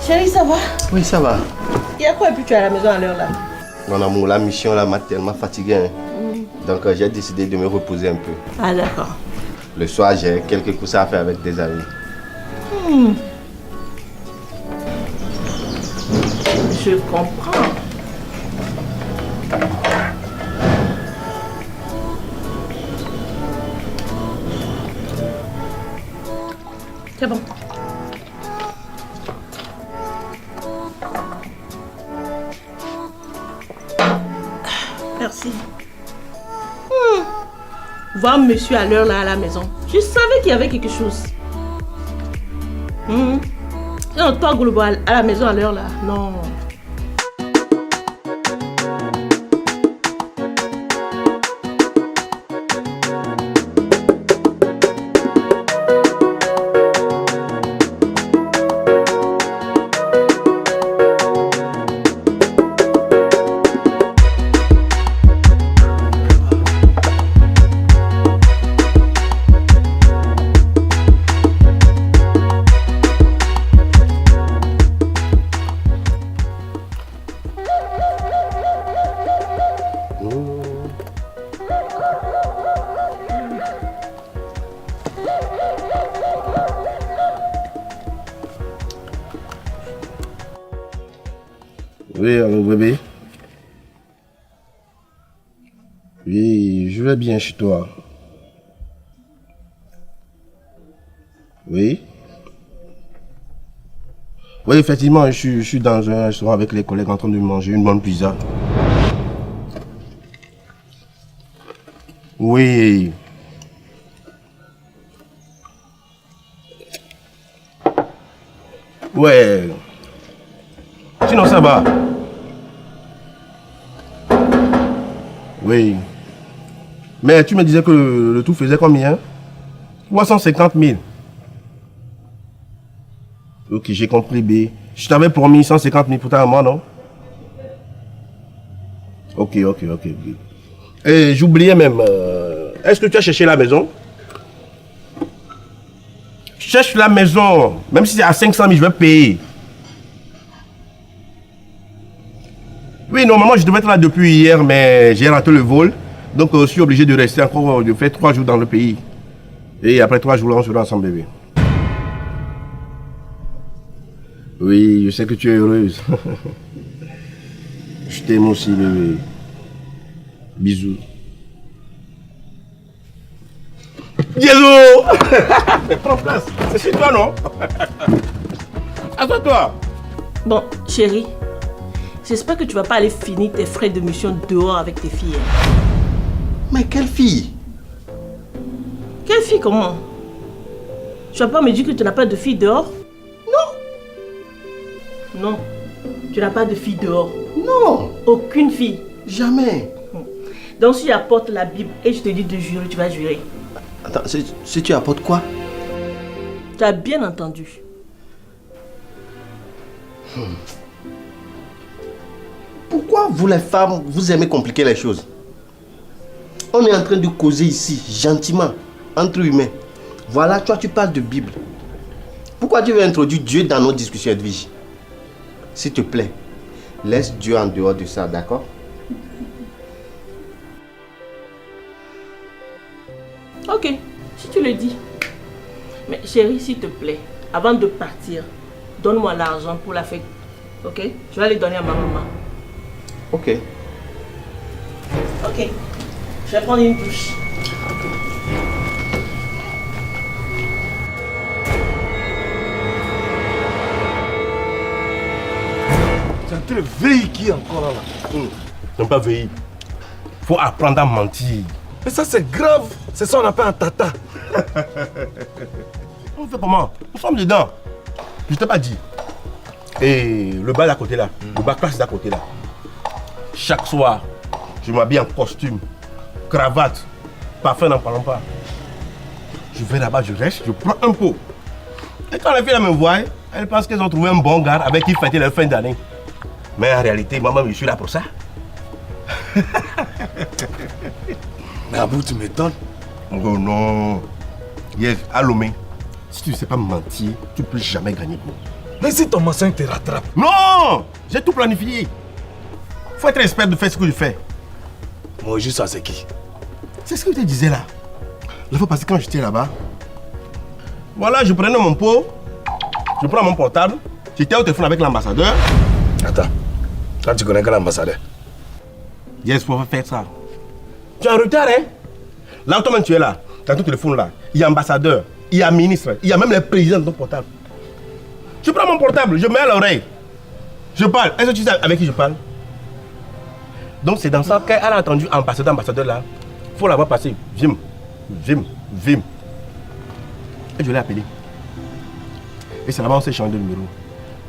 Chérie, ça va? Oui, ça va. Il y a quoi et puis tu es à la maison à l'heure là? Mon amour, la mission là m'a tellement fatigué. Hein. Donc j'ai décidé de me reposer un peu. Ah d'accord. Le soir, j'ai quelques coups à faire avec des amis. Je comprends. C'est bon. Merci. Voir monsieur à l'heure là à la maison. Je savais qu'il y avait quelque chose. Non, toi global à la maison à l'heure là. Non. Oui, allô bébé. Oui, je vais bien chez toi. Oui. Oui, effectivement, je suis dans un restaurant avec les collègues en train de manger une bonne pizza. Oui. Ouais. Sinon, ça va. Oui. Mais tu me disais que le tout faisait combien? 350 000. Ok, j'ai compris, B. Je t'avais promis 150 000 pour ta maman, non? Ok. Et j'oubliais même, est-ce que tu as cherché la maison? Cherche la maison, même si c'est à 500 000, je vais payer. Oui, normalement, je devais être là depuis hier, mais j'ai raté le vol. Donc, je suis obligé de rester encore, de faire 3 jours dans le pays. Et après 3 jours, là, on sera ensemble, bébé. Oui, je sais que tu es heureuse. Je t'aime aussi, bébé. Bisous. Diego! Mais prends place, c'est chez toi, non? Assois-toi. Bon, chérie, j'espère que tu vas pas aller finir tes frais de mission dehors avec tes filles. Mais quelle fille? Quelle fille, comment? Tu vas pas me dire que tu n'as pas de fille dehors? Non, tu n'as pas de fille dehors. Non, Aucune fille. jamais. Donc si j'apporte la Bible et je te dis de jurer, tu vas jurer. Attends, si tu apportes quoi? Tu as bien entendu. Pourquoi vous les femmes, vous aimez compliquer les choses? On est en train de causer ici, gentiment, entre humains. Voilà, toi tu parles de Bible. Pourquoi tu veux introduire Dieu dans nos discussions, Edwige? S'il te plaît, laisse Dieu en dehors de ça, d'accord? Ok, si tu le dis. Mais chérie, s'il te plaît, avant de partir, donne-moi l'argent pour la fête. Ok? Je vais aller donner à ma maman. Ok. Ok. Je vais prendre une douche. C'est un truc veille qui est encore là. Non, pas veiller. Faut apprendre à mentir. Mais ça c'est grave. C'est ça on appelle un tata. On fait comment? Nous sommes dedans. Je t'ai pas dit. Et le bar d'à côté là, le bar classe d'à côté là. Chaque soir, je m'habille en costume, cravate, parfum n'en parlons pas. Je vais là-bas, je reste, je prends un pot. Et quand les filles me voient, elles pensent qu'elles ont trouvé un bon gars avec qui fêter leur fin d'année. Mais en réalité, maman, je suis là pour ça. Mais Abou, tu m'étonnes. Oh non. Yes, Alomé, si tu ne sais pas mentir, tu ne peux jamais gagner. Mais si ton maçon te rattrape. Non! J'ai tout planifié. Faut être expert de faire ce que je fais. Moi, juste ça, c'est qui? C'est ce que je te disais là. La fois passée quand j'étais là-bas, voilà, je prenais mon pot, je prends mon portable, j'étais au téléphone avec l'ambassadeur. Attends, toi tu connais que l'ambassadeur? Yes, faut faire ça. Tu es en retard, hein? Là où toi-même tu es là, dans ton téléphone là, il y a ambassadeur, il y a ministre, il y a même les présidents de ton portable. Je prends mon portable, je mets à l'oreille. Je parle. Est-ce que tu sais avec qui je parle? Donc c'est dans ça qu'elle a entendu ambassadeur là. Il faut l'avoir passé. Vim. Et je l'ai appelé. Et c'est là-bas on s'est changé de numéro.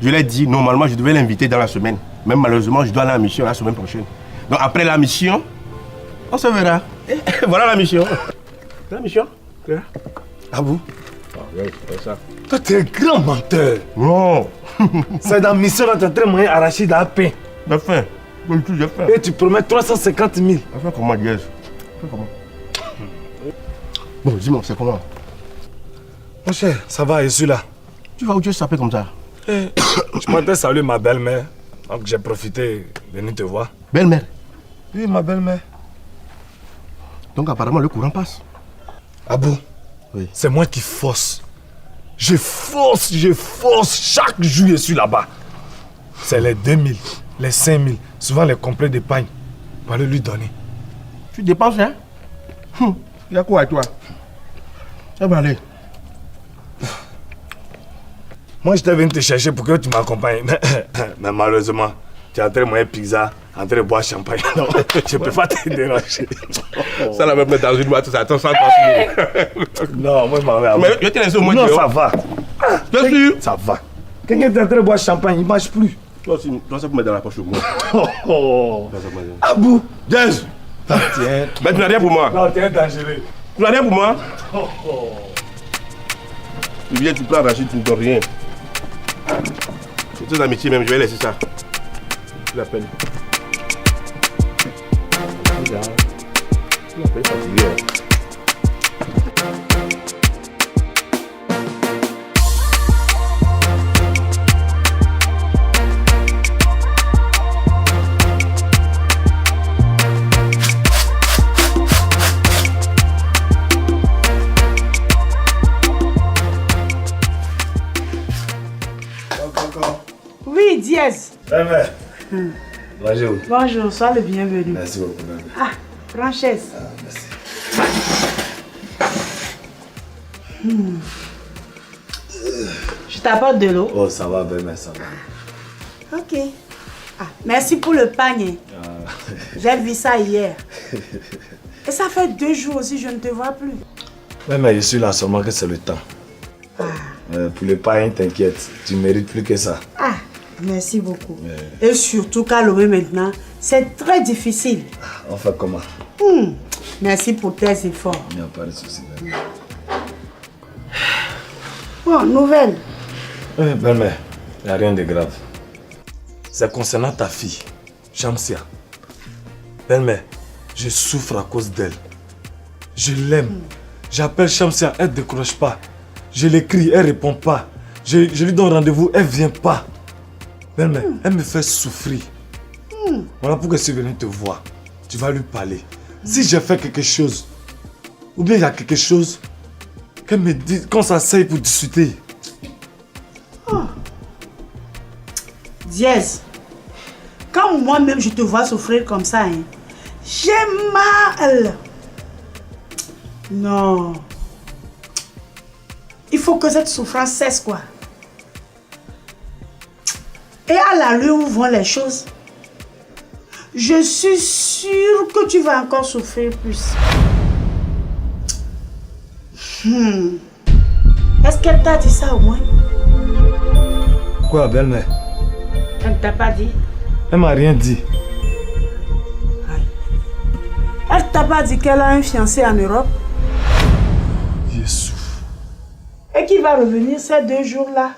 Je lui ai dit, normalement je devais l'inviter dans la semaine. Même malheureusement, je dois aller en mission la semaine prochaine. Donc après la mission, on se verra. Et voilà la mission. La mission. Ah bon? Ah oui, c'est ça. Toi, tu es un grand menteur. Non. C'est dans la mission là, tu es en train de manger arachide à pain. J'ai faim. J'ai faim. Et tu promets 350 000. Fais comment, Diaz? Fais comment? Bon, dis-moi, c'est comment? Mon cher, ça va, je suis là. Tu vas où tu es sapé comme ça? Je m'entends saluer ma belle-mère. Donc j'ai profité de venir te voir. Belle-mère? Oui, ma belle-mère. Donc apparemment le courant passe. Abou, oui. C'est moi qui force. Je force. Chaque jour je suis là-bas. C'est les 2000, les 5000, souvent les complets d'épargne. Pour aller lui donner. Tu dépenses, hein? Il y a quoi avec toi? Ça va aller. Moi, je t'ai venu te chercher pour que tu m'accompagnes. Mais malheureusement, tu es en train de manger pizza, en train de boire champagne. Non, je ne peux pas te déranger. Ça va me mettre dans une boîte, tout ça. Attends, ça non, moi, je m'en vais. Mais je te laisse au moins. Non, ça va. Je suis sûr? Ça va. Quelqu'un est en train de boire champagne, il ne marche plus. Toi aussi, toi, ça peut mettre dans la poche au moins. Abou. Jazz. Tiens. Mais tu n'as rien pour moi. Non, tu es dangereux. Tu n'as rien pour moi? Tu viens, tu prends Rachid, tu ne donnes rien. C'est tes amitiés même, je vais laisser ça. Tu l'appelles. Regarde. Tu l'appelles fatigué. Oui, Diaz. Bonjour. Bonjour, sois le bienvenu. Merci beaucoup. Ah, prends chaise. Merci. Je t'apporte de l'eau. Oh, ça va, ben, ça va. Ok. Ah, merci pour le panier. J'ai vu ça hier. Et ça fait 2 jours aussi, je ne te vois plus. Ouais, mais je suis là seulement que c'est le temps. Pour le pain, t'inquiète, tu mérites plus que ça. Ah, merci beaucoup. Et surtout qu'à Lomé maintenant, c'est très difficile. On fait comment? Merci pour tes efforts. Il n'y a pas de souci. Bon, nouvelle. Oui, belle-mère, il n'y a rien de grave. C'est concernant ta fille, Shamsia. Belle-mère, je souffre à cause d'elle. Je l'aime. J'appelle Shamsia, elle ne décroche pas. Je l'écris, elle ne répond pas. Je lui donne rendez-vous, elle ne vient pas. Belle-mère, elle me fait souffrir. Voilà pourquoi je suis venu te voir. Tu vas lui parler. Si j'ai fait quelque chose, ou bien il y a quelque chose, qu'elle me dise, qu'on s'asseye pour discuter. Diaz, quand moi-même je te vois souffrir comme ça, hein, j'ai mal. Non. Il faut que cette souffrance cesse, quoi. Et à l'allure où vont les choses, je suis sûre que tu vas encore souffrir plus. Est-ce qu'elle t'a dit ça au moins? Quoi, belle-mère? Elle ne t'a pas dit? Elle m'a rien dit. Elle t'a pas dit qu'elle a un fiancé en Europe? Jésus. Et qui va revenir ces 2 jours-là?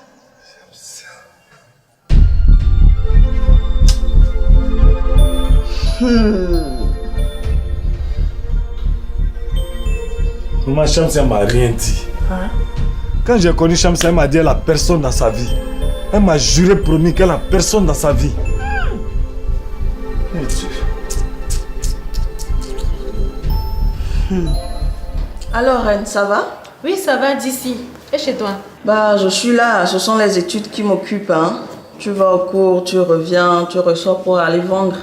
Maman, Shamsia m'a rien dit. Quand j'ai connu Shamsia, elle m'a dit qu'elle a personne dans sa vie. Elle m'a juré promis qu'elle n'a personne dans sa vie. Mon Dieu. Alors, Reine, ça va? Oui, ça va d'ici. Et chez toi? Bah, je suis là. Ce sont les études qui m'occupent. Hein. Tu vas au cours, tu reviens, tu ressors pour aller vendre.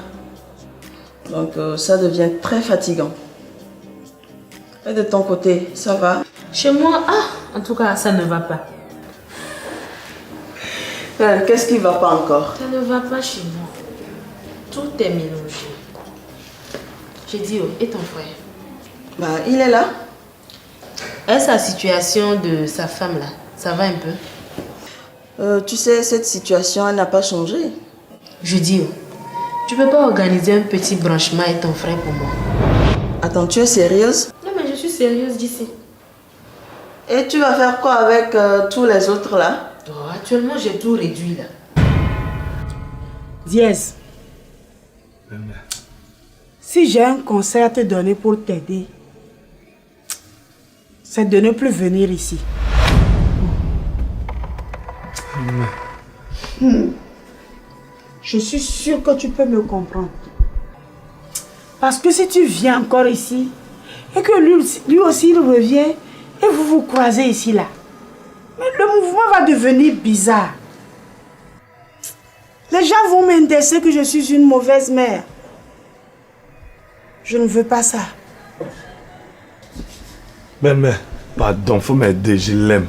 Donc, ça devient très fatigant. Et de ton côté, ça va? Chez moi, en tout cas, ça ne va pas. Qu'est-ce qui va pas encore? Ça ne va pas chez moi. Tout est mélangé. J'ai dit, oh, et ton frère? Bah, il est là. Et sa situation de sa femme là, ça va un peu? Tu sais, cette situation, elle n'a pas changé. Je dis, oh, tu peux pas organiser un petit branchement avec ton frère pour moi? Attends, tu es sérieuse? Non, mais je suis sérieuse d'ici. Et tu vas faire quoi avec tous les autres là? Oh, actuellement, j'ai tout réduit là. Dièse. Si j'ai un conseil à te donner pour t'aider, c'est de ne plus venir ici. Je suis sûre que tu peux me comprendre. Parce que si tu viens encore ici, et que lui aussi il revient, et vous vous croisez ici là, mais le mouvement va devenir bizarre. Les gens vont m'indexer que je suis une mauvaise mère. Je ne veux pas ça. Mais, pardon, faut m'aider, je l'aime.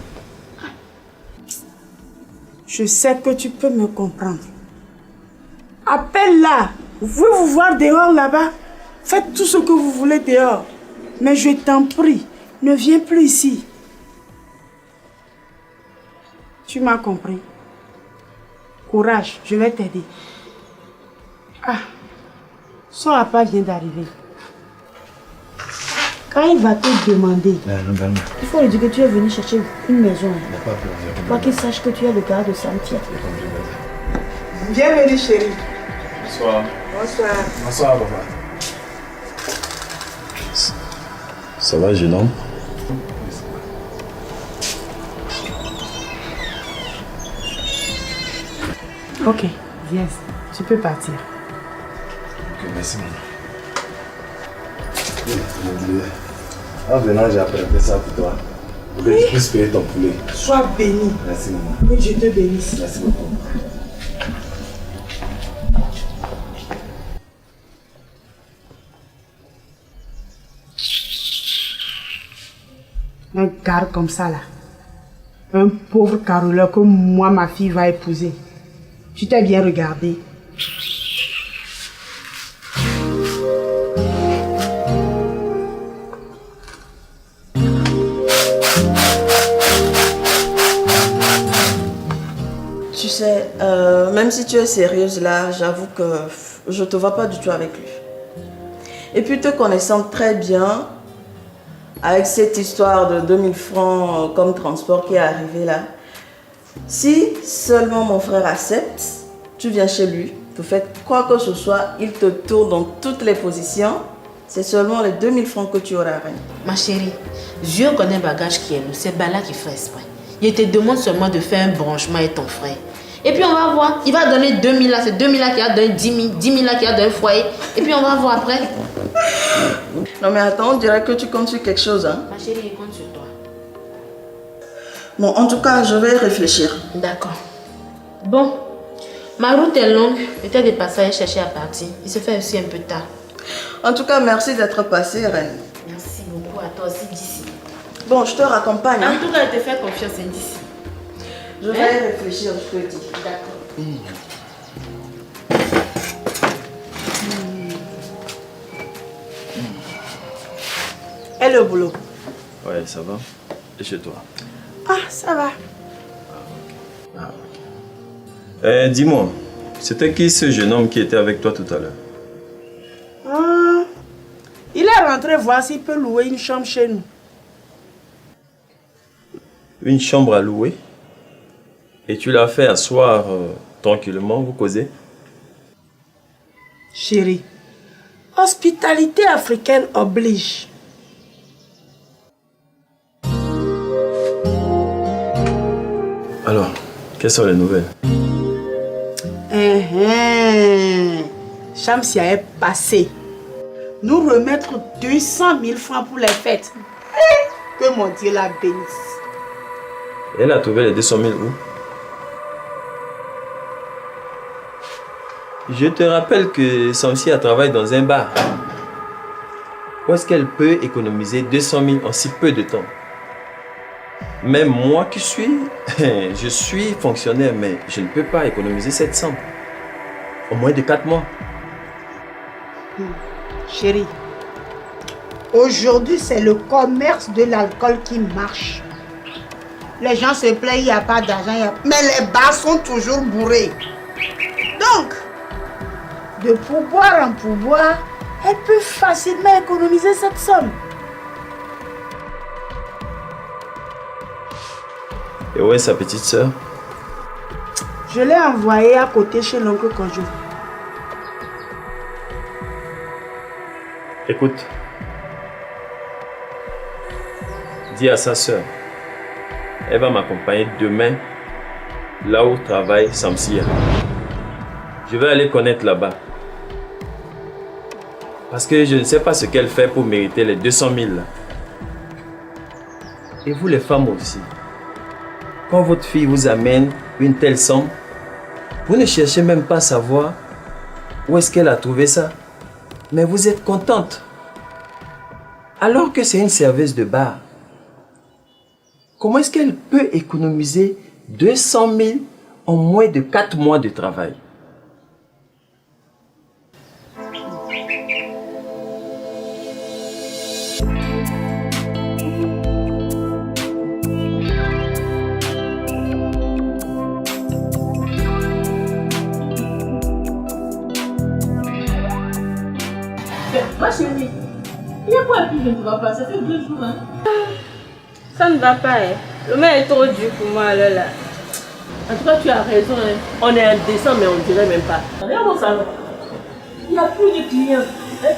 Je sais que tu peux me comprendre. Appelle-la. Vous pouvez vous voir dehors là-bas. Faites tout ce que vous voulez dehors. Mais je t'en prie, ne viens plus ici. Tu m'as compris. Courage, je vais t'aider. Son appart vient d'arriver. Quand il va te demander, il faut lui dire que tu es venu chercher une maison. Pour qu'il sache que tu es le gars de Santia. Bienvenue chérie. Bonsoir. Bonsoir. Bonsoir, papa. Ça va, jeune homme? Ok, yes, tu peux partir. Ok, merci, maman. En venant, j'ai apprêté ça pour toi. Pour que tu puisses payer ton poulet. Sois béni. Merci, maman. Que Dieu te bénisse. Merci beaucoup. Un gars comme ça là. Un pauvre caroleur que moi, ma fille, va épouser. Tu t'es bien regardé. Tu sais, même si tu es sérieuse là, j'avoue que je te vois pas du tout avec lui. Et puis te connaissant très bien, avec cette histoire de 2000 francs comme transport qui est arrivée là, si seulement mon frère accepte, tu viens chez lui, tu fais quoi que ce soit, il te tourne dans toutes les positions, c'est seulement les 2000 francs que tu auras. Ma chérie, Dieu connaît le bagage qui est nous, c'est Bala qui fait exprès. Il te demande seulement de faire un branchement avec ton frère. Et puis on va voir, il va donner 2000 là, c'est 2000 là qui a donné 10 000, 10 000 là qui a donné foyer. Et puis on va voir après. Non mais attends, on dirait que tu comptes sur quelque chose. Hein? Ma chérie, il compte sur toi. Bon, en tout cas, je vais réfléchir. D'accord. Bon, ma route est longue, peut-être des passages chercher à partir. Il se fait aussi un peu tard. En tout cas, merci d'être passée, Reine. Merci beaucoup à toi aussi d'ici. Bon, je te raccompagne. Hein? En tout cas, je te fais confiance d'ici. Je vais réfléchir, je te dis. D'accord. Et le boulot? Ouais, ça va. Et chez toi? Ça va. Dis-moi, c'était qui ce jeune homme qui était avec toi tout à l'heure? Il est rentré voir s'il peut louer une chambre chez nous. Une chambre à louer? Et tu l'as fait asseoir tranquillement, vous causez? Chérie, hospitalité africaine oblige. Alors, Quelles sont les nouvelles? Shamsia est passée. Nous remettre 200 000 francs pour les fêtes. Que mon Dieu la bénisse. Elle a trouvé les 200 000 où? Je te rappelle que Samsia travaille dans un bar. Où est-ce qu'elle peut économiser 200 000 en si peu de temps? Même moi qui suis, je suis fonctionnaire, mais je ne peux pas économiser cette somme. En moins de 4 mois. Chérie, aujourd'hui c'est le commerce de l'alcool qui marche. Les gens se plaignent, il n'y a pas d'argent, mais les bars sont toujours bourrés. Donc, de pourboire en pourboire, elle peut facilement économiser cette somme. Et où est sa petite sœur? Je l'ai envoyée à côté chez l'oncle Kojo. Écoute, dis à sa sœur, elle va m'accompagner demain là où travaille Samsia. Je vais aller connaître là-bas. Parce que je ne sais pas ce qu'elle fait pour mériter les 200 000 là. Et vous les femmes aussi, quand votre fille vous amène une telle somme, vous ne cherchez même pas à savoir où est-ce qu'elle a trouvé ça. Mais vous êtes contente. Alors que c'est une serveuse de bar. Comment est-ce qu'elle peut économiser 200 000 en moins de 4 mois de travail? Ma chérie, il y a quoi qui ne va pas? Ça fait 2 jours. Hein? Ça ne va pas, hein. Le mec est trop dur pour moi, là. En tout cas, tu as raison. Hein. On est en décembre, mais on ne dirait même pas. Regarde mon salon. Il n'y a plus de clients. Hein?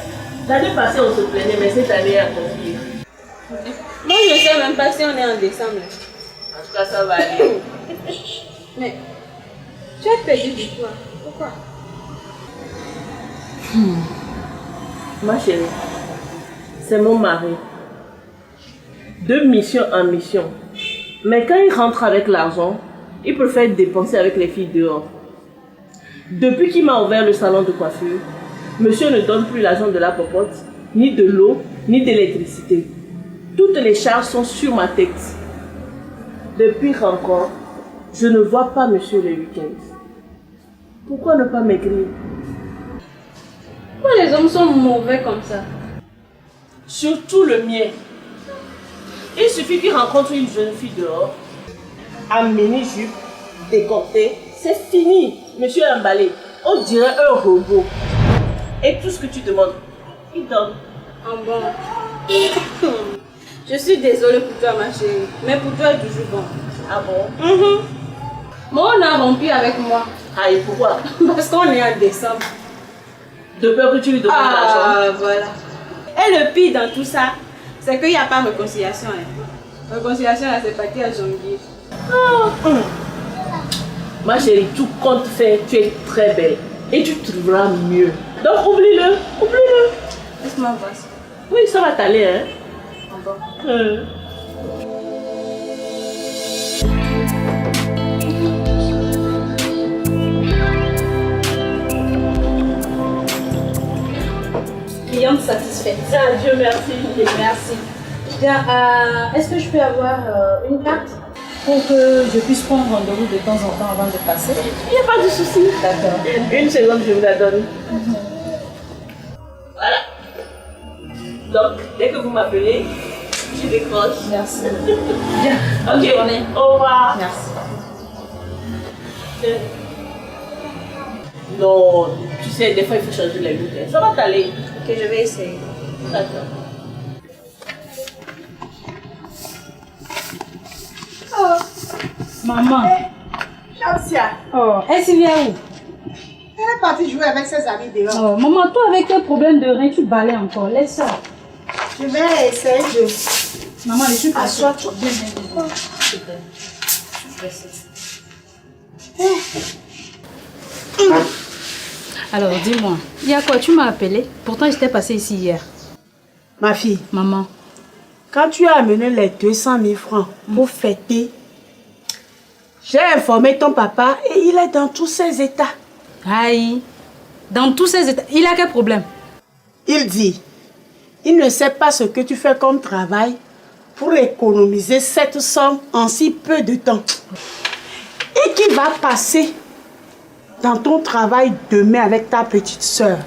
L'année passée, on se plaignait, mais cette année, il y a confié. Moi, je ne sais même pas si on est en décembre. En tout cas, ça va aller. Mais, tu as perdu du poids. Pourquoi? Ma chérie, c'est mon mari. De mission en mission. Mais quand il rentre avec l'argent, il préfère dépenser avec les filles dehors. Depuis qu'il m'a ouvert le salon de coiffure, monsieur ne donne plus l'argent de la popote, ni de l'eau, ni d'électricité. Toutes les charges sont sur ma tête. Depuis encore, je ne vois pas monsieur le week-end. Pourquoi ne pas m'écrire? Pourquoi les hommes sont mauvais comme ça? Surtout le mien. Il suffit qu'il rencontre une jeune fille dehors, en mini-jupe, décolletée, c'est fini. Monsieur est emballé. On dirait un robot. Et tout ce que tu demandes, il donne. En bon. Je suis désolée pour toi, ma chérie. Mais pour toi, toujours bon. Ah bon? Moi, on a rompu avec moi. Aïe, pourquoi? Parce qu'on est en décembre. De peur que tu lui demandes l'argent. Ah, voilà. Et le pire dans tout ça, c'est qu'il n'y a pas de réconciliation. Hein. Réconciliation, là, c'est parti à janvier. Ma chérie, tout compte fait, tu es très belle. Et tu trouveras mieux. Donc oublie-le, oublie-le. Laisse-moi voir ça. Oui, ça va t'aller, hein. Encore. Cliente satisfaite. Ah, Dieu merci. Merci. Bien, est-ce que je peux avoir une carte pour que je puisse prendre rendez-vous de temps en temps avant de passer? Il n'y a pas de souci. D'accord. Une seconde, je vous la donne. Voilà. Donc, dès que vous m'appelez, je décroche. Merci. Bien. Ok. Bonne journée. Au revoir. Merci. Non, tu sais, des fois il faut changer les bouteilles. Ça va t'aller. Ok, je vais essayer. D'accord. Maman. Shamsia. Oh, elle s'y vient où? Elle est partie jouer avec ses amis dehors. Oh, maman, toi avec tes problèmes de rein, tu balais encore. Laisse ça. Je vais essayer de... Maman, je suis pas Assois-toi. Bien. Super. Je vais essayer. Alors, dis-moi, il y a quoi? Tu m'as appelé? Pourtant, j'étais passée ici hier. Ma fille, Maman. quand tu as amené les 200 000 francs pour fêter, j'ai informé ton papa et il est dans tous ses états. Aïe. Dans tous ces états, il a quel problème? Il dit, il ne sait pas ce que tu fais comme travail pour économiser cette somme en si peu de temps. Et qui va passer dans ton travail demain avec ta petite soeur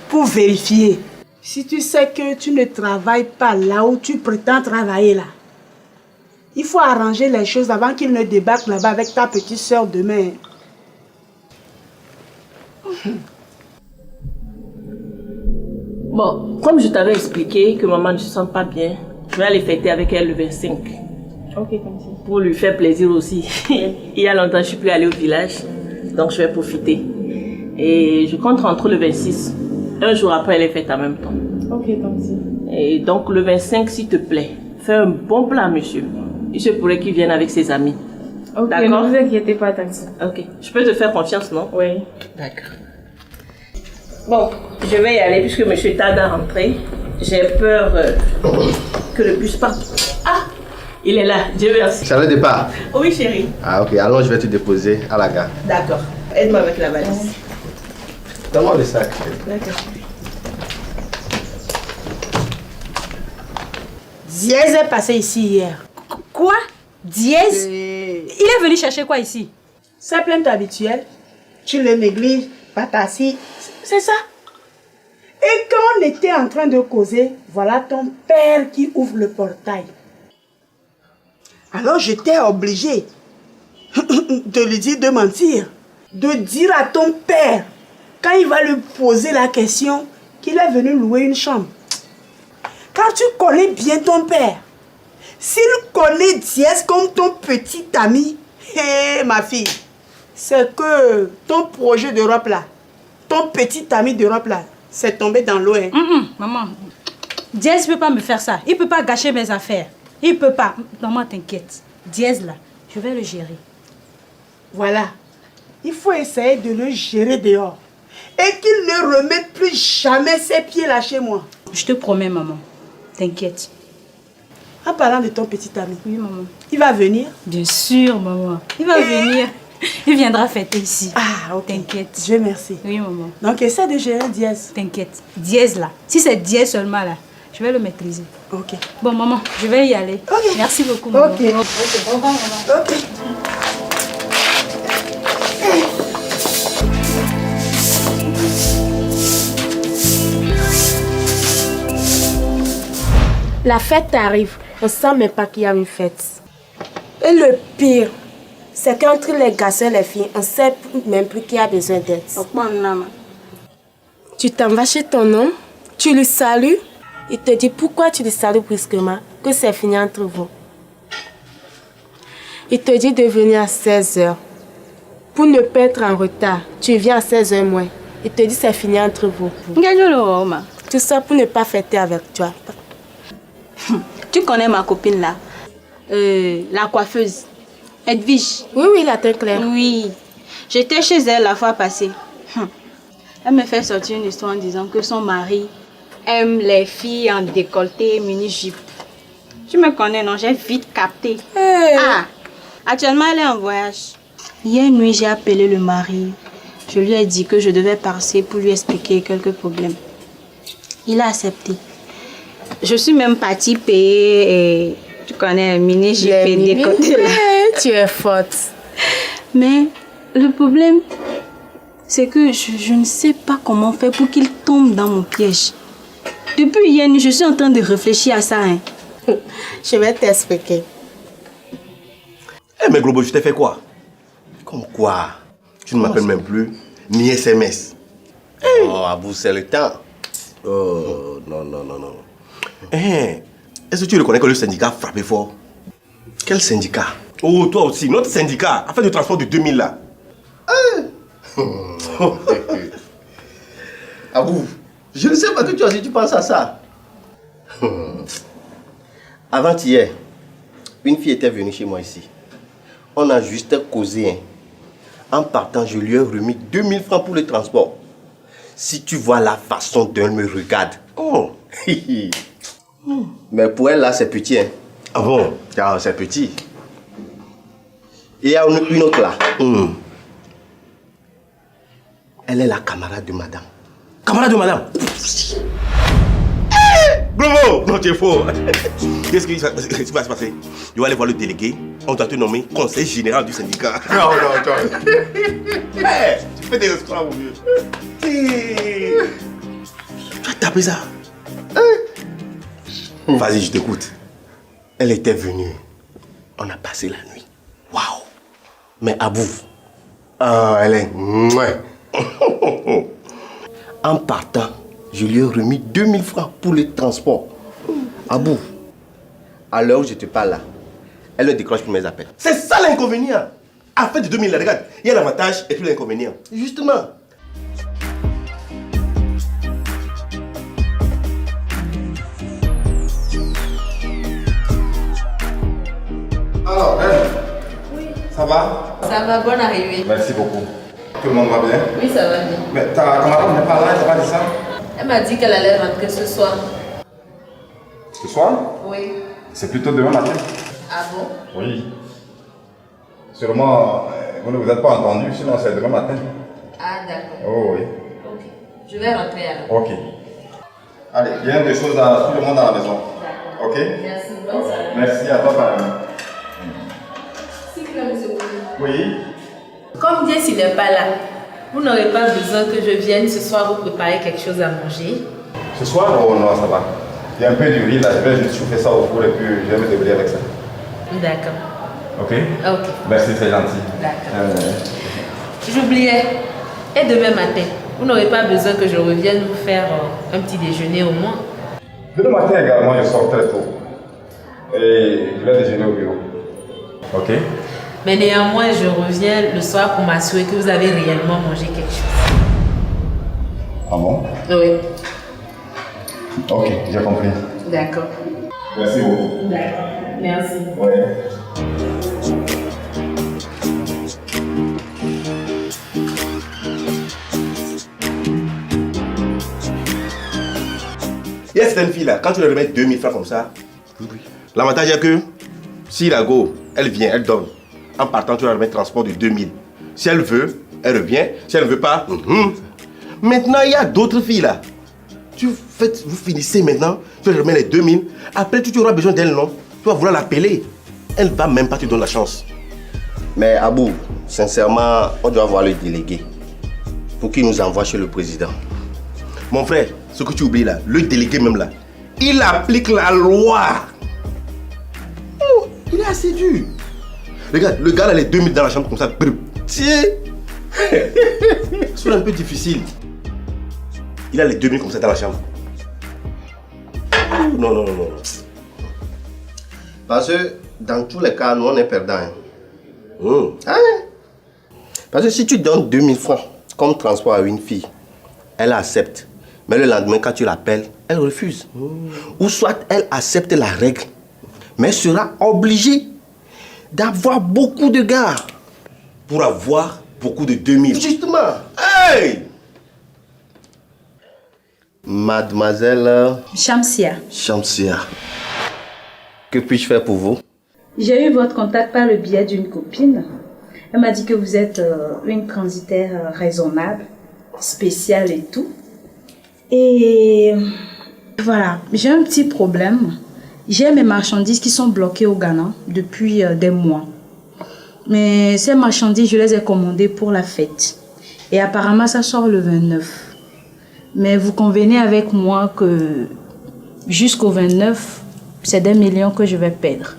pour vérifier. Si tu sais que tu ne travailles pas là où tu prétends travailler là, il faut arranger les choses avant qu'il ne débarque là-bas avec ta petite soeur demain. Bon, comme je t'avais expliqué que maman ne se sent pas bien, je vais aller fêter avec elle le 25. Ok, comme ça. Pour lui faire plaisir aussi. Il y a longtemps, je ne suis plus allée au village, donc je vais profiter. Et je compte rentrer le 26. Un jour après les fêtes en même temps. Ok, comme ça. Et donc le 25, s'il te plaît, fais un bon plat, monsieur. Il se pourrait qu'il vienne avec ses amis. Ok, D'accord? ne vous inquiétez pas, Tanti. Ok. Je peux te faire confiance, non? Oui. D'accord. Bon, je vais y aller puisque monsieur tarde à rentrer. J'ai peur que le bus parte. Ah! Il est là, Dieu merci. C'est le départ. Oui, chérie. Ah ok, alors je vais te déposer à la gare. D'accord. Aide-moi avec la valise. Donne-moi le sac. D'accord. Dièse est passé ici hier. Quoi? Dièse? Il est venu chercher quoi ici? C'est plainte habituelle. Tu le négliges, pas t'assis. C'est ça. Et quand on était en train de causer, voilà ton père qui ouvre le portail. Alors j'étais obligée de lui dire de mentir. De dire à ton père, quand il va lui poser la question, qu'il est venu louer une chambre. Quand tu connais bien ton père, s'il connaît Dièse comme ton petit ami, hé ma fille, c'est que ton projet d'Europe là, ton petit ami d'Europe là, c'est tombé dans l'eau. Hein. Maman, Dièse ne peut pas me faire ça. Il ne peut pas gâcher mes affaires. Il ne peut pas. Maman, t'inquiète. Dièse là, je vais le gérer. Voilà. Il faut essayer de le gérer dehors. Et qu'il ne remette plus jamais ses pieds là chez moi. Je te promets, maman. T'inquiète. En parlant de ton petit ami, Oui, maman. il va venir. Bien sûr, maman. Il va venir. Il viendra fêter ici. Ah, ok. T'inquiète. Dieu merci. Oui, maman. Donc, essaie de gérer Dièse. T'inquiète. Dièse là. Si c'est Dièse seulement là, je vais le maîtriser. Ok. Bon, maman, je vais y aller. Ok. Merci beaucoup, maman. Ok. Au revoir, maman. Ok. La fête arrive, on sent même pas qu'il y a une fête. Et le pire, c'est qu'entre les garçons et les filles, on sait même plus qui a besoin d'aide. Tu t'en vas chez ton homme, tu lui salues, il te dit pourquoi tu le salues brusquement, que c'est fini entre vous. Il te dit de venir à 16h. Pour ne pas être en retard, tu viens à 16h moins. Il te dit c'est fini entre vous. Tout ça pour ne pas fêter avec toi. Tu connais ma copine là, la coiffeuse, Edwige. Oui, la tête claire. Oui, j'étais chez elle la fois passée. Elle me fait sortir une histoire en disant que son mari aime les filles en décolleté mini-jupe. Tu me connais, non? J'ai vite capté. Ah, actuellement elle est en voyage. Hier nuit, j'ai appelé le mari. Je lui ai dit que je devais passer pour lui expliquer quelques problèmes. Il a accepté. Je suis même partie payer, et, tu connais, mini-jupe et décolleté là. Tu es forte. Mais le problème, c'est que je ne sais pas comment faire pour qu'il tombe dans mon piège. Depuis hier, je suis en train de réfléchir à ça. Hein. Je vais t'expliquer. Eh mais Globo, je t'ai fait quoi? Comme quoi? Tu ne m'appelles même plus, ni SMS. Oh, à vous, c'est le temps. Oh, non. Eh, est-ce que tu reconnais que le syndicat a frappé fort? Quel syndicat? Oh, toi aussi, notre syndicat, affaire de transport de 2000 là. Ah vous, je ne sais pas que toi aussi tu penses à ça. Avant-hier, une fille était venue chez moi ici. On a juste causé. Hein. En partant, je lui ai remis 2000 francs pour le transport. Si tu vois la façon dont elle me regarde. Oh. Mais pour elle, là, c'est petit. Hein. Ah bon? Ah, c'est petit. Et il y a une autre là. Elle est la camarade de madame. Camarade de madame? Globo! Non, tu es faux. Qu'est-ce qui va se passer? Je vais aller voir le délégué. On doit te nommer conseiller général du syndicat. Non, non, Hey, tu fais des restaurants, mon vieux. Tu as tapé ça? Vas-y, je t'écoute. Elle était venue. On a passé la nuit. Waouh! Mais Abou, elle est... En partant, je lui ai remis 2000 francs pour le transport. Abou, à l'heure où je te parle là, elle ne décroche plus mes appels. C'est ça l'inconvénient. À fait de 2000, là, regarde, il y a l'avantage et puis l'inconvénient. Justement. Alors, oui. Ça va? Ça va, bonne arrivée. Merci beaucoup. Tout le monde va bien? Oui, ça va bien. Mais ta camarade n'est pas là, elle t'a pas dit ça? Elle m'a dit qu'elle allait rentrer ce soir. Ce soir? Oui. C'est plutôt demain matin. Ah bon? Oui. Sûrement, vous ne vous êtes pas entendu, sinon c'est demain matin. Ah d'accord. Oh oui. Ok. Je vais rentrer alors. Ok. Allez, il y a des choses à tout le monde à la maison. D'accord. Ok? Merci. Bonne soirée. Merci à toi, madame. S'il vous plaît, monsieur. Oui. Comme Dieu s'il n'est pas là, vous n'aurez pas besoin que je vienne ce soir vous préparer quelque chose à manger. Ce soir? Oh non, ça va. Il y a un peu de riz là, je vais juste chauffer ça au four et puis je vais me débrouiller avec ça. D'accord. Ok? Ok. Merci, c'est gentil. D'accord. J'oubliais. Et demain matin, vous n'aurez pas besoin que je revienne vous faire un petit déjeuner au moins. Demain matin également, je sors très tôt. Et je vais déjeuner au bureau. Ok? Mais néanmoins, je reviens le soir pour m'assurer que vous avez réellement mangé quelque chose. Ah bon? Oui. Ok, j'ai compris. D'accord. Merci beaucoup. D'accord. Merci. Ouais. Il y a certaines filles là, quand tu leur remets 2000 francs comme ça, l'avantage est que si la go, elle vient, elle donne. En partant, tu vas remettre transport de 2000. Si elle veut, elle revient. Si elle ne veut pas, Maintenant, il y a d'autres filles là. Vous finissez maintenant, tu leur remets les 2000. Après, tu auras besoin d'elle, non? Tu vas vouloir l'appeler. Elle ne va même pas te donner la chance. Mais Abou, sincèrement, on doit voir le délégué pour qu'il nous envoie chez le président. Mon frère, ce que tu oublies là, le délégué même là, il applique la loi. Oh, il est assez dur. Regarde, le gars là, les 2000 dans la chambre comme ça. Tiens. C'est un peu difficile. Il a les 2000 comme ça dans la chambre. Non, non, non, non. Parce que dans tous les cas, nous on est perdants. Hein? Parce que si tu donnes 2000 francs comme transport à une fille, elle accepte. Mais le lendemain, quand tu l'appelles, elle refuse. Ou soit elle accepte la règle, mais sera obligée d'avoir beaucoup de gars. Pour avoir beaucoup de 2000. Justement. Hey! Mademoiselle Shamsia. Shamsia, que puis-je faire pour vous? J'ai eu votre contact par le biais d'une copine. Elle m'a dit que vous êtes une transitaire raisonnable, spéciale et tout. Et voilà, j'ai un petit problème. J'ai mes marchandises qui sont bloquées au Ghana depuis des mois. Mais ces marchandises, je les ai commandées pour la fête. Et apparemment, ça sort le 29. Mais vous convenez avec moi que jusqu'au 29, c'est des millions que je vais perdre.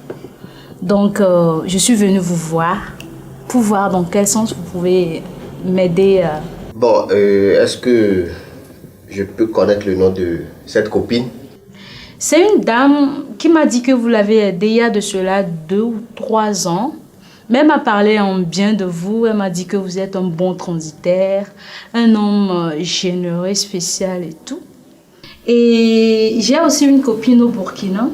Donc, je suis venue vous voir pour voir dans quel sens vous pouvez m'aider. Bon, est-ce que je peux connaître le nom de cette copine? C'est une dame qui m'a dit que vous l'avez aidée il y a de cela 2 ou 3 ans. Mais elle m'a parlé en bien de vous. Elle m'a dit que vous êtes un bon transitaire, un homme généreux, spécial et tout. Et j'ai aussi une copine au Burkina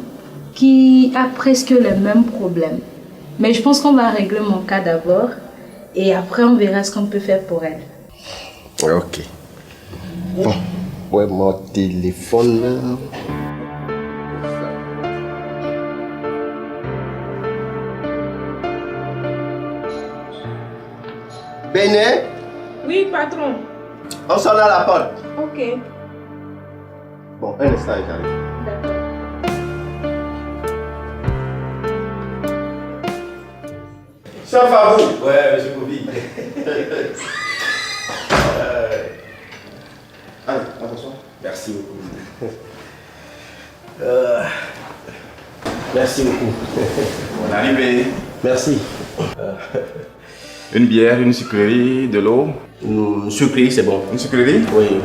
qui a presque les mêmes problèmes. Mais je pense qu'on va régler mon cas d'abord. Et après, on verra ce qu'on peut faire pour elle. Ok. Bon, ouais, mon téléphone là. Béné, Oui, patron. on sonne à la porte. Ok. Bon, un instant, j'arrive. D'accord. Chef à vous. Ouais, monsieur Kobi. Allez, attention. Merci beaucoup. Merci beaucoup. Bonne arrivée. Merci. Une bière, une sucrerie, de l'eau. Une sucrerie, c'est bon. Une sucrerie? Oui.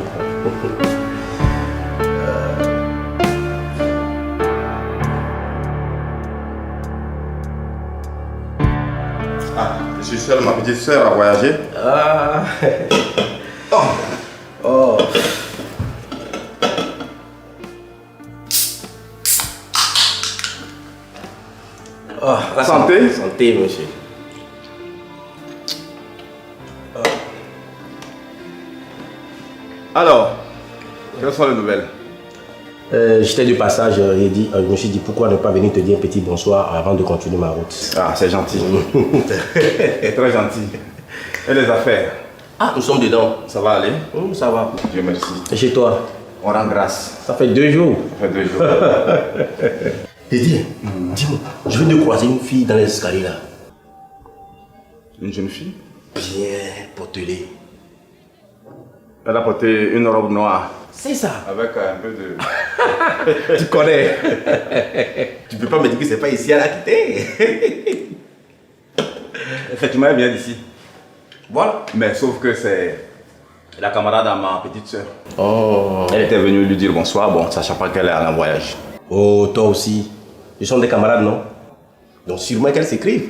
Ah, je suis seul, ma petite soeur a voyagé. Ah. Oh. Oh, la Santé. Santé, monsieur. Alors, quelles sont les nouvelles? J'étais de passage et je me suis dit pourquoi ne pas venir te dire un petit bonsoir avant de continuer ma route. Ah, c'est gentil. Très gentil. Et les affaires? Ah, nous sommes dedans. Ça va aller? Ça va. Dieu merci. Et chez toi? On rend grâce. Ça fait 2 jours. Ça fait 2 jours. Dédé, dis-moi, je viens de croiser une fille dans les escaliers là. Une jeune fille? Bien potelée. Elle a porté une robe noire. C'est ça. Avec un peu de... Tu connais. Tu peux pas me dire que c'est pas ici à la quitter. Effectivement, elle vient d'ici. Voilà. Mais sauf que c'est la camarade à ma petite soeur. Oh. Elle était venue lui dire bonsoir, bon, sachant pas qu'elle est en voyage. Oh, toi aussi. Ils sont des camarades, non? Donc sûrement qu'elles s'écrivent.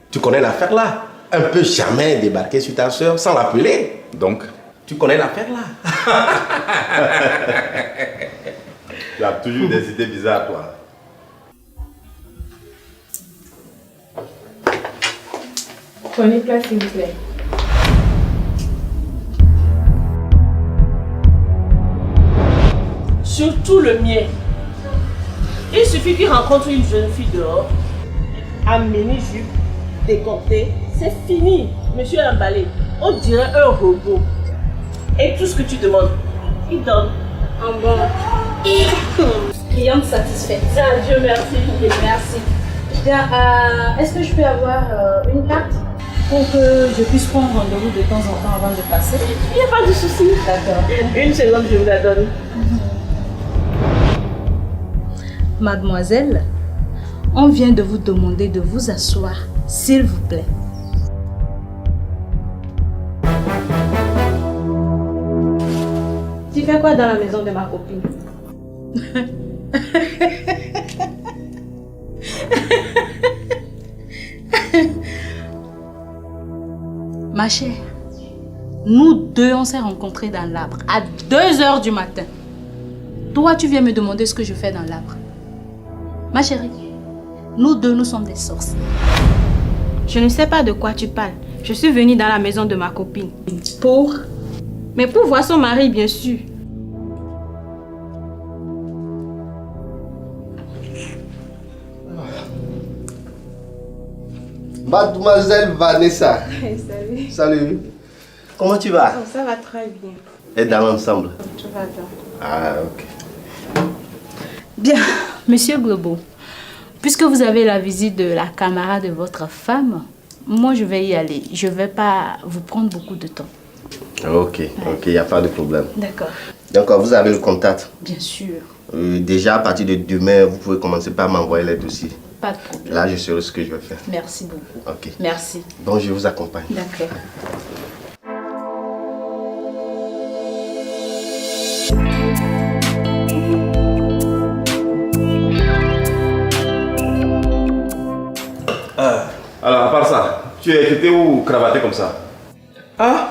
Tu connais l'affaire là. Un peu jamais débarquer sur ta soeur sans l'appeler. Donc, tu connais l'affaire là. tu as toujours des idées bizarres, toi. Prenez place, s'il vous plaît. Surtout le mien. Il suffit qu'il rencontre une jeune fille dehors, à mini-jupe, décolleté, c'est fini. Monsieur est emballé. On dirait un robot. Et tout ce que tu demandes, il donne. En bon. Cliente satisfaite. Ah, Dieu merci. Merci. Bien, est-ce que je peux avoir une carte pour que je puisse prendre rendez-vous de temps en temps avant de passer? Il n'y a pas de souci. D'accord. Une seconde, je vous la donne. Mademoiselle, on vient de vous demander de vous asseoir, s'il vous plaît. Tu fais quoi dans la maison de ma copine? Ma chère, nous deux, on s'est rencontrés dans l'arbre à 2h du matin. Toi, tu viens me demander ce que je fais dans l'arbre. Ma chérie, nous deux, nous sommes des sorciers. Je ne sais pas de quoi tu parles. Je suis venue dans la maison de ma copine. Pour? Mais pour voir son mari, bien sûr. Mademoiselle Vanessa. Salut. Salut. Comment tu vas? Oh, ça va très bien. Et dans l'ensemble? Tout va bien. Ah, ok. Bien, Monsieur Globo, puisque vous avez la visite de la camarade de votre femme, moi je vais y aller. Je ne vais pas vous prendre beaucoup de temps. Ok, il n'y a pas de problème. D'accord. Donc, vous avez le contact? Bien sûr. Déjà, à partir de demain, vous pouvez commencer par m'envoyer les dossiers. Pas de problème. Là, je saurai ce que je vais faire. Merci beaucoup. Ok. Merci. Donc, je vous accompagne. D'accord. Alors, à part ça, tu es équipé ou cravaté comme ça? Ah!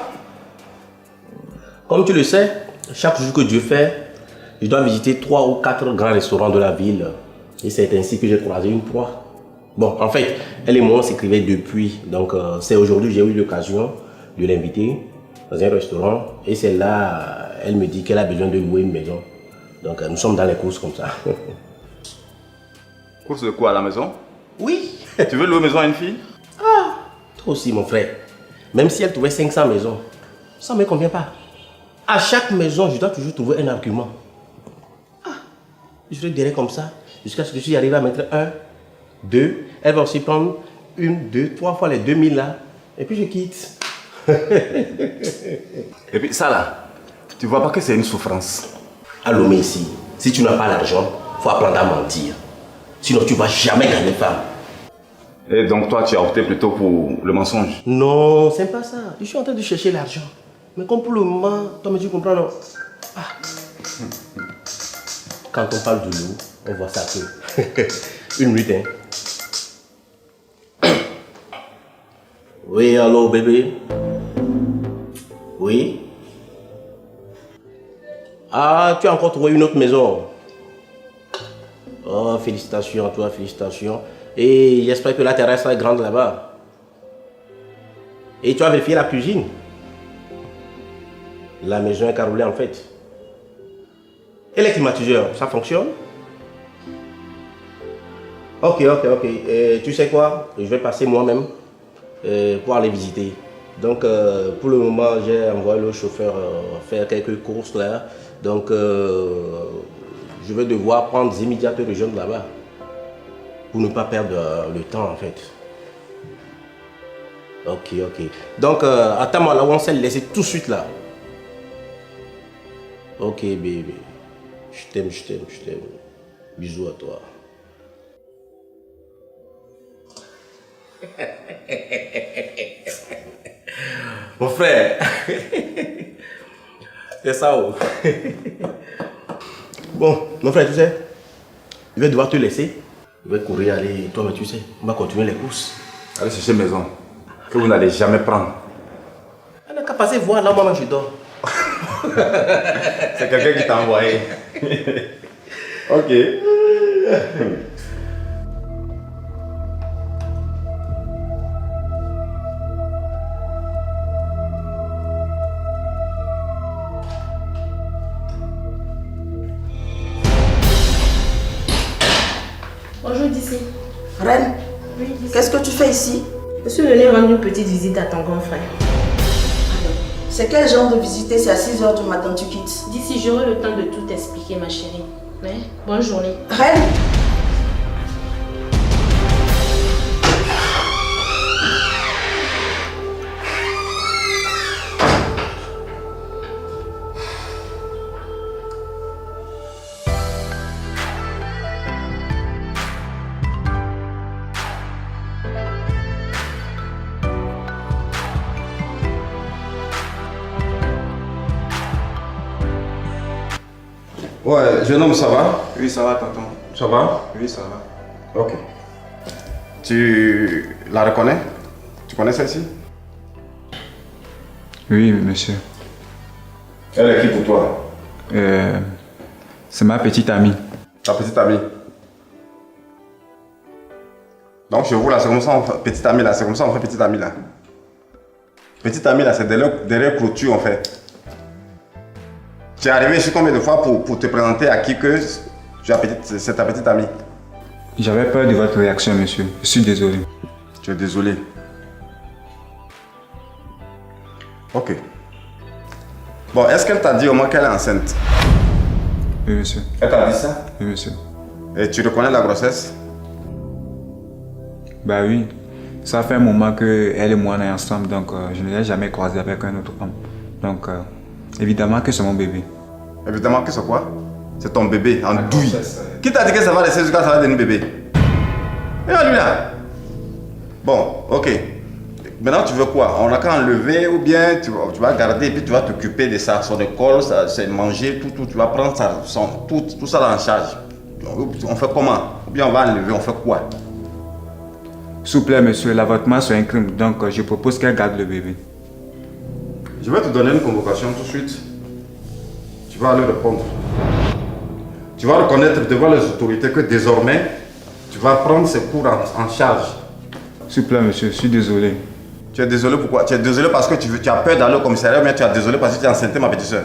Comme tu le sais, chaque jour que Dieu fait, je dois visiter 3 ou 4 grands restaurants de la ville. Et c'est ainsi que j'ai croisé une proie. Bon, en fait, elle et moi, on s'écrivait depuis. Donc, c'est aujourd'hui j'ai eu l'occasion de l'inviter dans un restaurant. Et c'est là, elle me dit qu'elle a besoin de louer une maison. Donc, nous sommes dans les courses comme ça. Course de quoi à la maison? Oui. Tu veux louer maison à une fille? Ah, toi aussi, mon frère. Même si elle trouvait 500 maisons, ça ne me convient pas. À chaque maison, je dois toujours trouver un argument. Ah, je le dirais comme ça, jusqu'à ce que je suis arrivé à mettre 1, 2. Elle va aussi prendre 1, 2, 3 fois les 2000 là. Et puis je quitte. Et puis ça là, tu vois pas que c'est une souffrance? Allô, mais ici, si tu n'as pas l'argent, il faut apprendre à mentir. Sinon, tu ne vas jamais gagner femme. Et donc toi, tu as opté plutôt pour le mensonge? Non, c'est pas ça. Je suis en train de chercher l'argent. Mais comme pour le moment, toi, mais tu comprends, non? Ah. Quand on parle de l'eau, on voit ça que... Une minute, hein. Oui, allô, bébé? Oui? Ah, tu as encore trouvé une autre maison? Oh, félicitations à toi, félicitations. Et j'espère que la terrasse est grande là-bas. Et tu as vérifié la cuisine? La maison est carrelée en fait. Et les climatiseurs, ça fonctionne? Ok. Tu sais quoi? Je vais passer moi-même pour aller visiter. Donc pour le moment, j'ai envoyé le chauffeur faire quelques courses là. Donc je vais devoir prendre immédiatement le jeune là-bas. Pour ne pas perdre le temps en fait. Ok. Donc attends-moi là où on s'est laissé tout de suite là. Ok bébé. Je t'aime. Bisous à toi. Mon frère. C'est ça. Oh. Bon, mon frère, tu sais, je vais devoir te laisser. Je vais courir, aller, toi, mais tu sais, on va continuer les courses. Allez chercher maison, que vous n'allez jamais prendre. Elle n'a qu'à passer voir là, moi je dors. C'est quelqu'un qui t'a envoyé. Ok. Bonjour d'ici. Reine, Oui, d'ici. qu'est-ce que tu fais ici? Je suis venue rendre une petite visite à ton grand frère. C'est quel genre de visiter? C'est à 6 h du matin tu quittes. D'ici, j'aurai le temps de tout expliquer, ma chérie. Mais bonne journée. Reine! Ouais, jeune homme, ça va? Oui, ça va, tonton. Ça va? Oui, ça va. Ok. Tu la reconnais? Tu connais celle-ci? Oui, monsieur. Elle est qui pour toi? C'est ma petite amie. Ta petite amie? Donc chez vous là, c'est comme ça on fait petite amie là, c'est comme ça on fait petite amie là. Petite amie là, c'est derrière clôture en fait. Tu es arrivé ici combien de fois pour te présenter à qui que c'est ta petite amie? J'avais peur de votre réaction, monsieur. Je suis désolé. Tu es désolé. Ok. Bon, est-ce qu'elle t'a dit au moins qu'elle est enceinte? Oui, monsieur. Elle t'a dit ça? Oui, monsieur. Et tu reconnais la grossesse? Bah oui. Ça fait un moment qu'elle et moi on est ensemble, donc je ne l'ai jamais croisée avec un autre homme. Donc, évidemment que c'est mon bébé. Évidemment que c'est quoi? C'est ton bébé en douille. Qui t'a dit que ça va rester jusqu'à ça va devenir bébé? Et là, lui là. Bon, ok. Maintenant, tu veux quoi? On a qu'à enlever ou bien tu vas garder et puis tu vas t'occuper de ça, son école, c'est manger, tout. Tu vas prendre tout ça en charge. On fait comment? Ou bien on va enlever, on fait quoi? S'il vous plaît, monsieur, l'avortement c'est un crime, donc je propose qu'elle garde le bébé. Je vais te donner une convocation tout de suite. Tu vas aller répondre. Tu vas reconnaître devant les autorités que désormais, tu Tu vas prendre ces cours en charge. S'il vous plaît, monsieur, je suis désolé. Tu es désolé pourquoi? Tu es désolé parce que tu as peur d'aller au commissariat, mais tu es désolé parce que tu as enceinté ma petite soeur.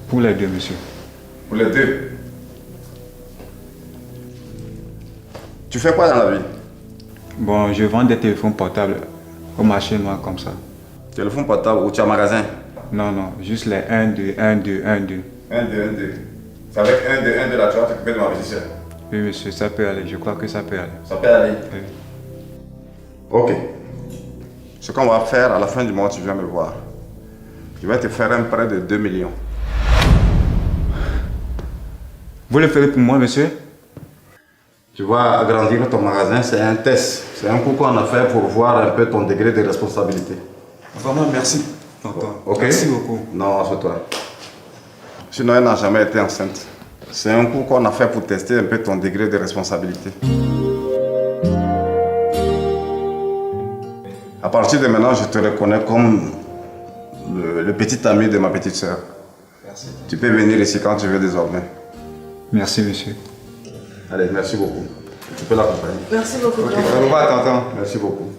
Pour les deux, monsieur. Pour les deux. Tu fais quoi dans la vie? Bon, je vends des téléphones portables au marché noir comme ça. Téléphone portable ou tu as un magasin? Non, non, juste les 1, 2, 1, 2, 1, 2. 1, 2, 1, 2. C'est avec 1, 2, 1, 2 là, tu vas t'occuper de ma petite soeur. Oui, monsieur, ça peut aller. Je crois que ça peut aller. Ça peut aller? Oui. Ok. Ce qu'on va faire, à la fin du mois, tu viens me voir. Je vais te faire un prêt de 2 millions. Vous le ferez pour moi, monsieur? Tu vas agrandir ton magasin, c'est un test. C'est un coup qu'on a fait pour voir un peu ton degré de responsabilité. Vraiment, merci, tonton. Ok? Merci beaucoup. Non, assure-toi. Sinon, elle n'a jamais été enceinte. C'est un coup qu'on a fait pour tester un peu ton degré de responsabilité. À partir de maintenant, je te reconnais comme le petit ami de ma petite soeur. Merci. Tu peux venir ici quand tu veux désormais. Merci, monsieur. Allez, merci beaucoup. Tu peux l'accompagner. Merci beaucoup. Ok, Au revoir, tonton. merci beaucoup.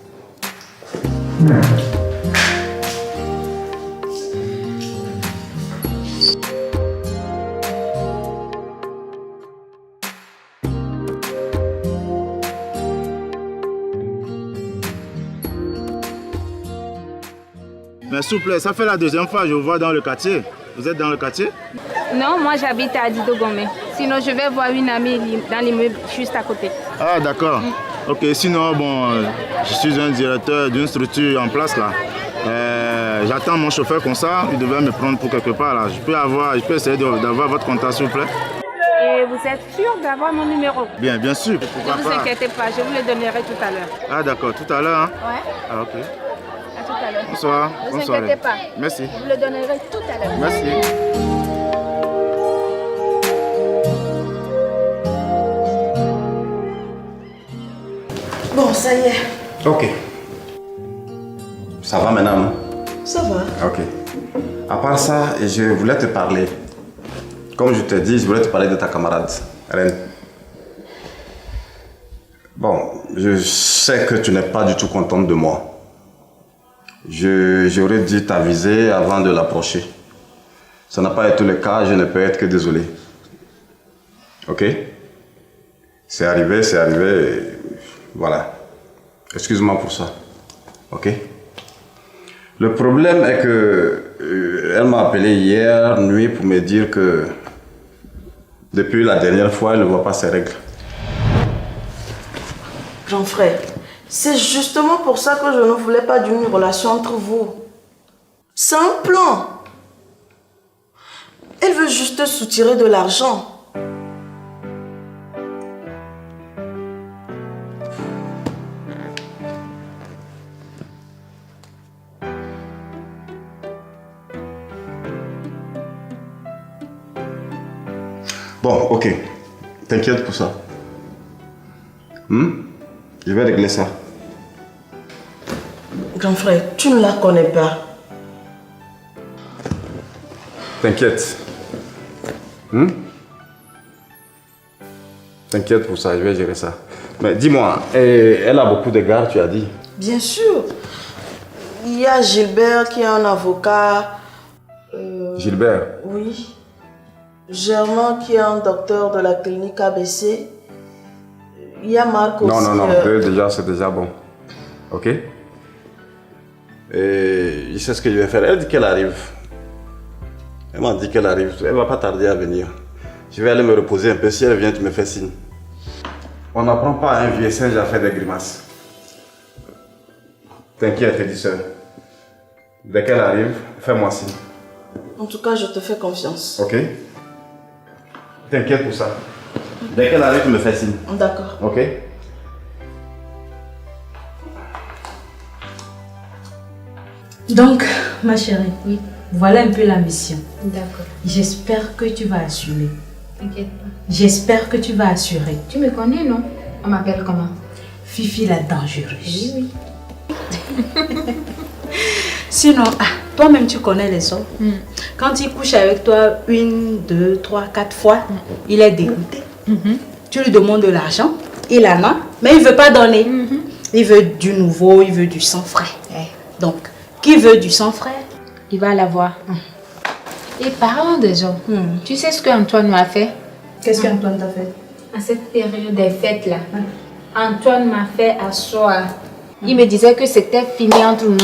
Mais s'il vous plaît, ça fait la deuxième fois que je vous vois dans le quartier. Vous êtes dans le quartier? Non, moi j'habite à Dido Gomé. Sinon, je vais voir une amie dans l'immeuble juste à côté. Ah, d'accord. Ok, sinon, bon, je suis un directeur d'une structure en place là. J'attends mon chauffeur comme ça, il devait me prendre pour quelque part là. Je peux essayer d'avoir votre contact s'il vous plaît? Et vous êtes sûr d'avoir mon numéro? Bien sûr. Ne vous inquiétez pas, je vous le donnerai tout à l'heure. Ah, d'accord, tout à l'heure, hein? Ouais. Ah, ok. À tout à l'heure. Bonsoir. Ne vous Bonsoir. inquiétez pas. Merci. Je vous le donnerai tout à l'heure. Merci. Bon, ça y est. Ok. Ça va maintenant, non? Ça va. Ok. À part ça, je voulais te parler. Comme je te dis, je voulais te parler de ta camarade, Reine. Bon, je sais que tu n'es pas du tout contente de moi. J'aurais dû t'aviser avant de l'approcher. Ça n'a pas été le cas, je ne peux être que désolé. Ok? C'est arrivé, voilà. Excuse-moi pour ça. Ok? Le problème est que elle m'a appelé hier nuit pour me dire que depuis la dernière fois, elle ne voit pas ses règles. Grand frère, c'est justement pour ça que je ne voulais pas d'une relation entre vous. C'est un plan. Elle veut juste soutirer de l'argent. Bon, ok. T'inquiète pour ça. Je vais régler ça. Grand frère, tu ne la connais pas. T'inquiète. T'inquiète pour ça, je vais gérer ça. Mais dis-moi, elle a beaucoup de gardes, tu as dit? Bien sûr. Il y a Gilbert qui est un avocat. Gilbert? Oui. Germain qui est un docteur de la clinique ABC. Il y a Marc aussi. Non, deux déjà, c'est déjà bon. Ok? Et je sais ce que je vais faire. Elle dit qu'elle arrive. Elle m'a dit qu'elle arrive. Elle va pas tarder à venir. Je vais aller me reposer un peu. Si elle vient, tu me fais signe. On n'apprend pas à un vieux singe à faire des grimaces. T'inquiète, Edison. Dès qu'elle arrive, fais-moi signe. En tout cas, je te fais confiance. Ok? T'inquiète pour ça. Dès qu'elle arrive, tu me fais signe. D'accord. Ok? Donc, ma chérie, Oui. voilà un peu la mission. D'accord. J'espère que tu vas assumer. T'inquiète pas. J'espère que tu vas assurer. Tu me connais, non? On m'appelle comment? Fifi la dangereuse. Oui. Sinon, toi-même tu connais les hommes. Quand il couche avec toi 1, 2, 3, 4 fois, il est dégoûté. Tu lui demandes de l'argent, il en a, mais il veut pas donner. Il veut du nouveau, il veut du sang frais. Donc, qui veut du sang frais, il va l'avoir. Et parlons des hommes. Tu sais ce qu'Antoine m'a fait? Qu'est-ce qu'Antoine t'a fait? À cette période des fêtes là, Antoine m'a fait asseoir. Il me disait que c'était fini entre nous.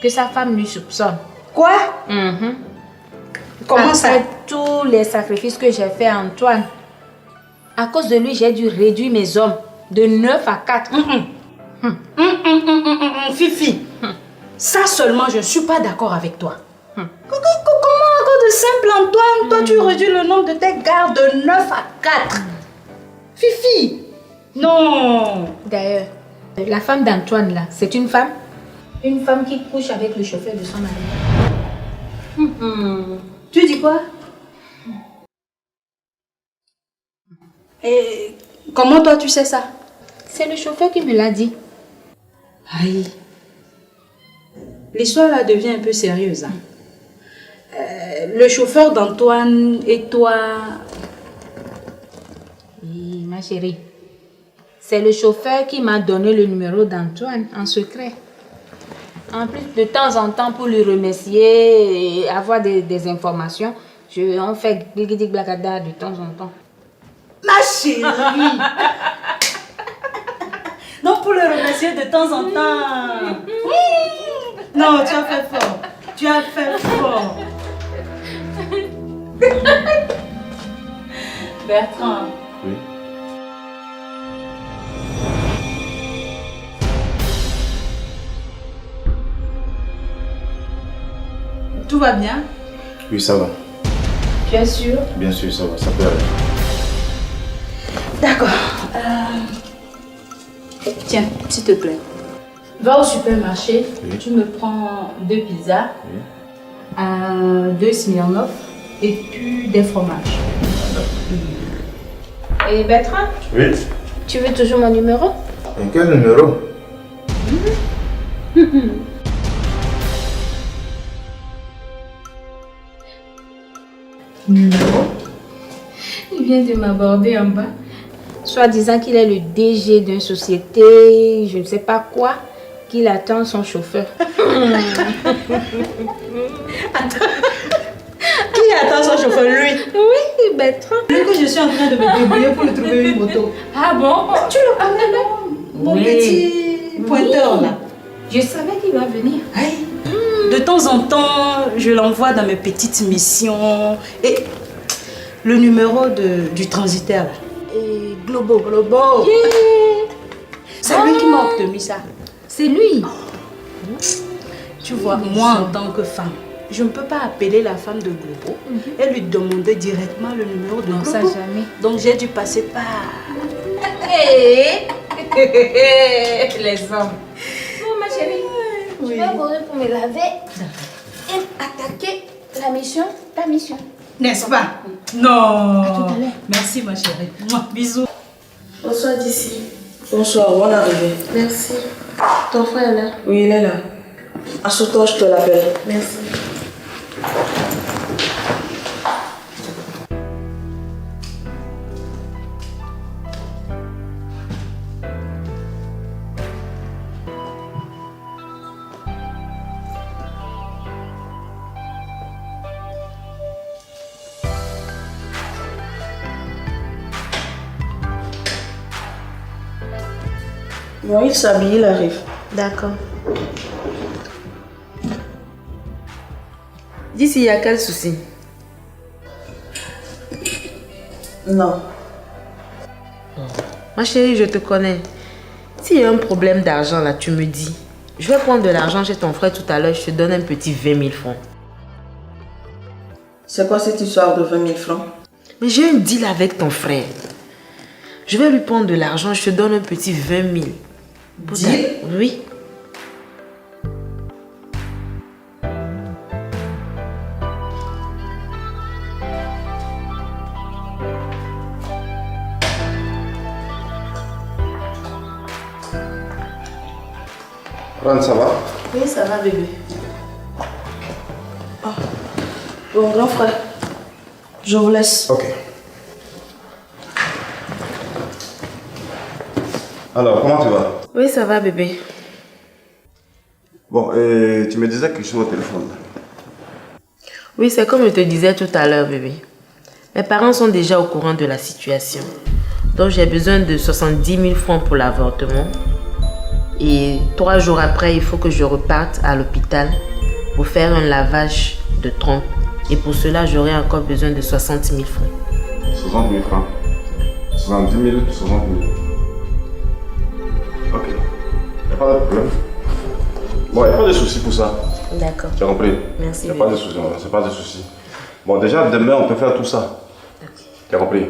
Que sa femme lui soupçonne. Quoi? Comment ça? Après tous les sacrifices que j'ai fait à Antoine, à cause de lui, j'ai dû réduire mes hommes de 9 à 4. Fifi, ça seulement, je ne suis pas d'accord avec toi. Comment à cause de simple Antoine, toi tu réduis le nombre de tes gardes de 9 à 4? Fifi, non. D'ailleurs, la femme d'Antoine là, c'est une femme? Une femme qui couche avec le chauffeur de son mari. Tu dis quoi? Et comment toi tu sais ça? C'est le chauffeur qui me l'a dit. Aïe. L'histoire là devient un peu sérieuse. Le chauffeur d'Antoine et toi... Oui, ma chérie. C'est le chauffeur qui m'a donné le numéro d'Antoine en secret. En plus, de temps en temps, pour lui remercier et avoir des informations, on fait glig blagada de temps en temps. Ma chérie. Non, pour le remercier de temps en temps. Non, tu as fait fort. Tu as fait fort. Bertrand. Oui. Tout va bien? Oui, ça va. Tu es sûr? Bien sûr, ça va. Ça peut aller. D'accord. Tiens, s'il te plaît. Va au supermarché, tu me prends 2 pizzas, 2 Smirnoff et puis des fromages. Et Bertrand? Oui. Tu veux toujours mon numéro? Et quel numéro? Numéro? Il vient de m'aborder en bas. Soit disant qu'il est le DG d'une société, je ne sais pas quoi, qu'il attend son chauffeur. Qui attend son chauffeur, lui? Oui, Bertrand. Lui que je suis en train de me débrouiller pour lui trouver une moto. Ah bon? Tu le connais, non? Mon petit pointeur, là. Je savais qu'il va venir. Aïe. De temps en temps, je l'envoie dans mes petites missions. Et le numéro du transitaire, là. Et Globo. Yeah. C'est lui qui m'a obtenu ça. C'est lui. Tu vois, moi en tant que femme, je ne peux pas appeler la femme de Globo et lui demander directement le numéro de Globo. Ça jamais. Donc j'ai dû passer par... Hey. Les hommes. Non, ma chérie, tu vas courir pour me laver et attaquer ta mission. N'est-ce pas? Non. À tout à l'heure. Merci ma chérie. Mouah, bisous. Bonsoir d'ici. Bonsoir, bonne arrivée. Merci. Ton frère est là? Oui, il est là. Assure-toi, je te l'appelle. Merci. Bon, il s'habille, il arrive. D'accord. Dis s'il y a quel souci? Non. Ma chérie, je te connais. S'il y a un problème d'argent là, tu me dis. Je vais prendre de l'argent chez ton frère tout à l'heure, je te donne un petit 20 000 francs. C'est quoi cette histoire de 20 000 francs? Mais j'ai un deal avec ton frère. Je vais lui prendre de l'argent, je te donne un petit 20 000. Deal? Oui. Ran, ça va? Oui, ça va, bébé. Ah. Bon, grand frère, je vous laisse. Ok. Alors, comment tu vas? Oui, ça va, bébé. Bon, et tu me disais quelque chose au téléphone. Oui, c'est comme je te disais tout à l'heure, bébé. Mes parents sont déjà au courant de la situation. Donc, j'ai besoin de 70 000 francs pour l'avortement. Et 3 jours après, il faut que je reparte à l'hôpital pour faire un lavage de trompe. Et pour cela, j'aurai encore besoin de 60 000 francs. 60 000 francs. 70 000, 60 000. Ok. Il n'y a pas de problème. Bon, il n'y a pas de souci pour ça. D'accord. Tu as compris? Merci. Il n'y a pas de souci, c'est pas de souci. Bon, déjà, demain, on peut faire tout ça. Okay. Tu as compris?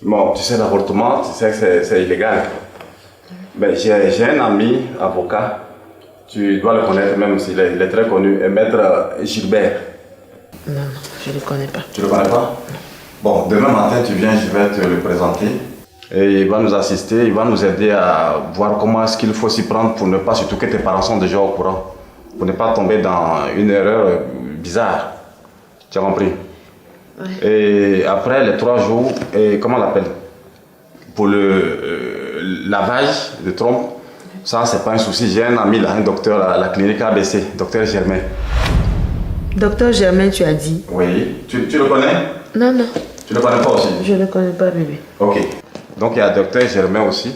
Bon, tu sais, l'avortement, tu sais que c'est illégal. Mais j'ai un ami, avocat, tu dois le connaître même s'il est très connu, Maître Gilbert. Non, je ne le connais pas. Tu le connais pas? Bon, demain matin, tu viens, je vais te le présenter. Et il va nous assister, il va nous aider à voir comment est-ce qu'il faut s'y prendre pour ne pas, surtout que tes parents sont déjà au courant, pour ne pas tomber dans une erreur bizarre. Tu as compris? Ouais. Et après les 3 jours, et comment on l'appelle? Pour le lavage de trompe, ça c'est pas un souci. J'ai un ami là, un docteur à la clinique ABC, docteur Germain. Docteur Germain, tu as dit? Oui. Tu le connais? Non, non. Tu le connais pas aussi? Je ne le connais pas, bébé. Ok. Donc il y a docteur Germain aussi,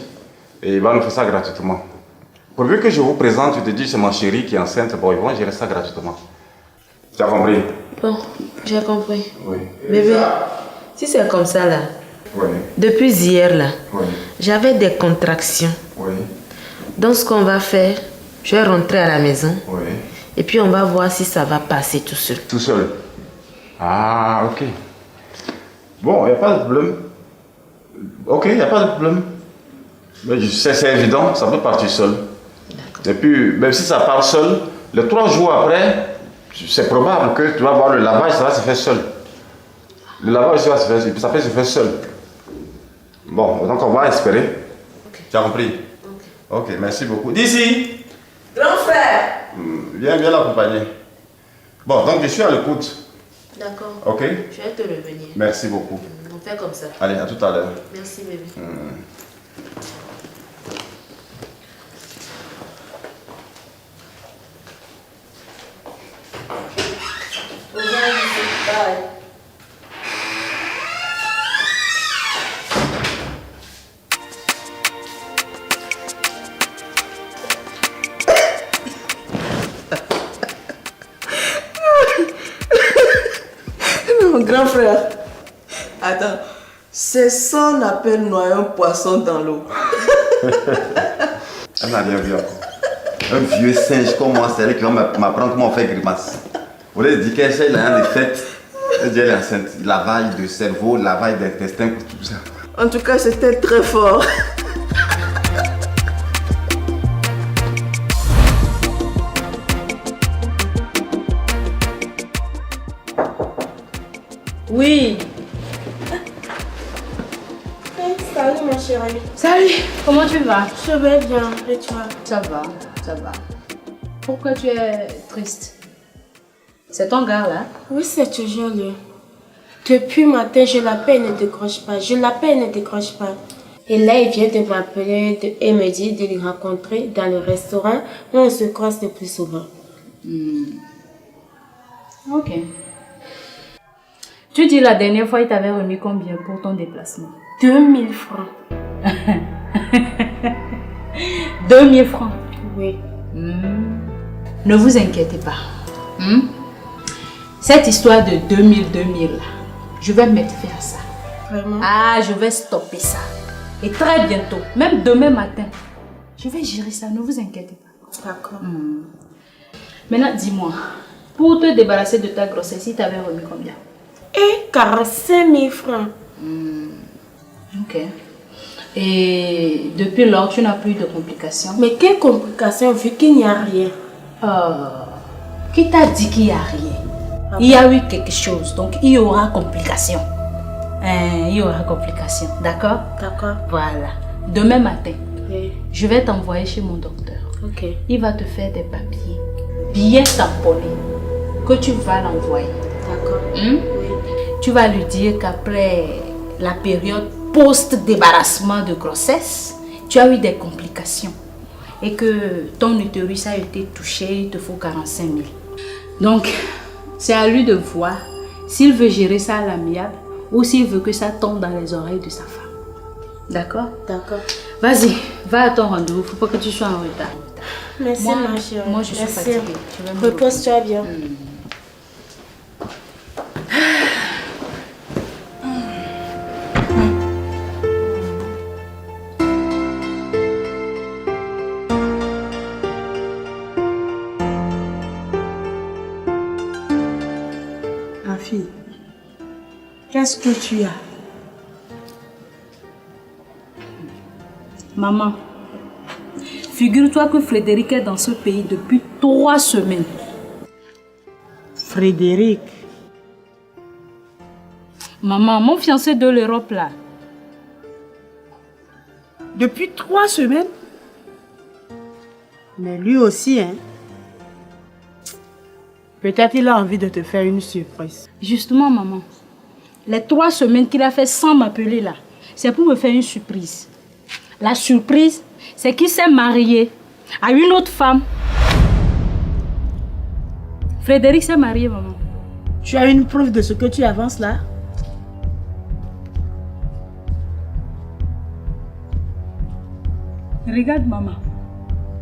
et il va nous faire ça gratuitement. Pourvu que je vous présente, tu te dis c'est ma chérie qui est enceinte, bon ils vont gérer ça gratuitement. Tu as compris? Bon, j'ai compris. Oui. Bébé, si c'est comme ça là, oui. Depuis hier là, oui. J'avais des contractions. Oui. Donc ce qu'on va faire, je vais rentrer à la maison. Oui. Et puis on va voir si ça va passer tout seul. Tout seul? Ah, ok. Bon, il n'y a pas de problème. Ok, il n'y a pas de problème. Mais c'est évident, ça peut partir seul. Et puis, même si ça part seul, les 3 jours après, c'est probable que tu vas voir le lavage, ça va se faire seul. Le lavage, ça va se faire, ça peut se faire seul. Bon, donc on va espérer. Okay. Tu as compris? Ok, merci beaucoup. D'ici! Grand frère! Viens l'accompagner. Bon, donc je suis à l'écoute. D'accord. Ok? Je vais te revenir. Merci beaucoup. On fait comme ça. Allez, à tout à l'heure. Merci, bébé. Bye. Non, grand frère. Attends. C'est ça qu'on appelle noyer un poisson dans l'eau. Elle n'a rien vu encore. Un vieux singe comme moi, c'est elle qui va m'apprendre comment on fait grimace. Vous voulez dire qu'elle cherche la fête. Elle dit elle est enceinte. Lavage de cerveau, lavage d'intestin, tout ça. En tout cas, c'était très fort. Oui. Salut ma chérie. Salut, comment tu vas? Je vais bien, et toi? Ça va, ça va. Pourquoi tu es triste? C'est ton gars là? Oui, c'est toujours lui. Depuis matin, je l'appelle, il ne décroche pas. Je l'appelle, il ne décroche pas. Et là, il vient de m'appeler et me dire de le rencontrer dans le restaurant où on se croise le plus souvent. Ok. Tu dis la dernière fois, il t'avait remis combien pour ton déplacement? 2000 francs. 2000 francs? Oui. Ne vous inquiétez pas. Cette histoire de 2000 là, je vais mettre fin à ça. Vraiment? Ah, je vais stopper ça. Et très bientôt, même demain matin, je vais gérer ça, ne vous inquiétez pas. D'accord. Maintenant, dis-moi, pour te débarrasser de ta grossesse, il t'avait remis combien? 45 000 francs. Ok. Et depuis lors, tu n'as plus de complications? Mais quelles complications vu qu'il n'y a rien? Qui t'a dit qu'il n'y a rien? Il y a eu quelque chose, donc il y aura complications. Il y aura complications, d'accord? D'accord. Voilà. Demain matin, je vais t'envoyer chez mon docteur. Ok. Il va te faire des papiers bien tamponnés que tu vas l'envoyer. D'accord. Oui. Tu vas lui dire qu'après la période post-débarrassement de grossesse, tu as eu des complications et que ton utérus a été touché, il te faut 45 000. Donc, c'est à lui de voir s'il veut gérer ça à l'amiable ou s'il veut que ça tombe dans les oreilles de sa femme. D'accord? D'accord. Vas-y, va à ton rendez-vous, faut pas que tu sois en retard. Merci, ma chérie. Moi, je suis Merci. fatiguée. Repose-toi bien. Ma fille, qu'est-ce que tu as? Maman, figure-toi que Frédéric est dans ce pays depuis 3 semaines. Frédéric? Maman, mon fiancé de l'Europe là. Depuis 3 semaines? Mais lui aussi, hein? Peut-être il a envie de te faire une surprise. Justement, maman, les 3 semaines qu'il a fait sans m'appeler là, c'est pour me faire une surprise. La surprise, c'est qu'il s'est marié à une autre femme. Frédéric s'est marié, maman. Tu as une preuve de ce que tu avances là? Regarde, maman.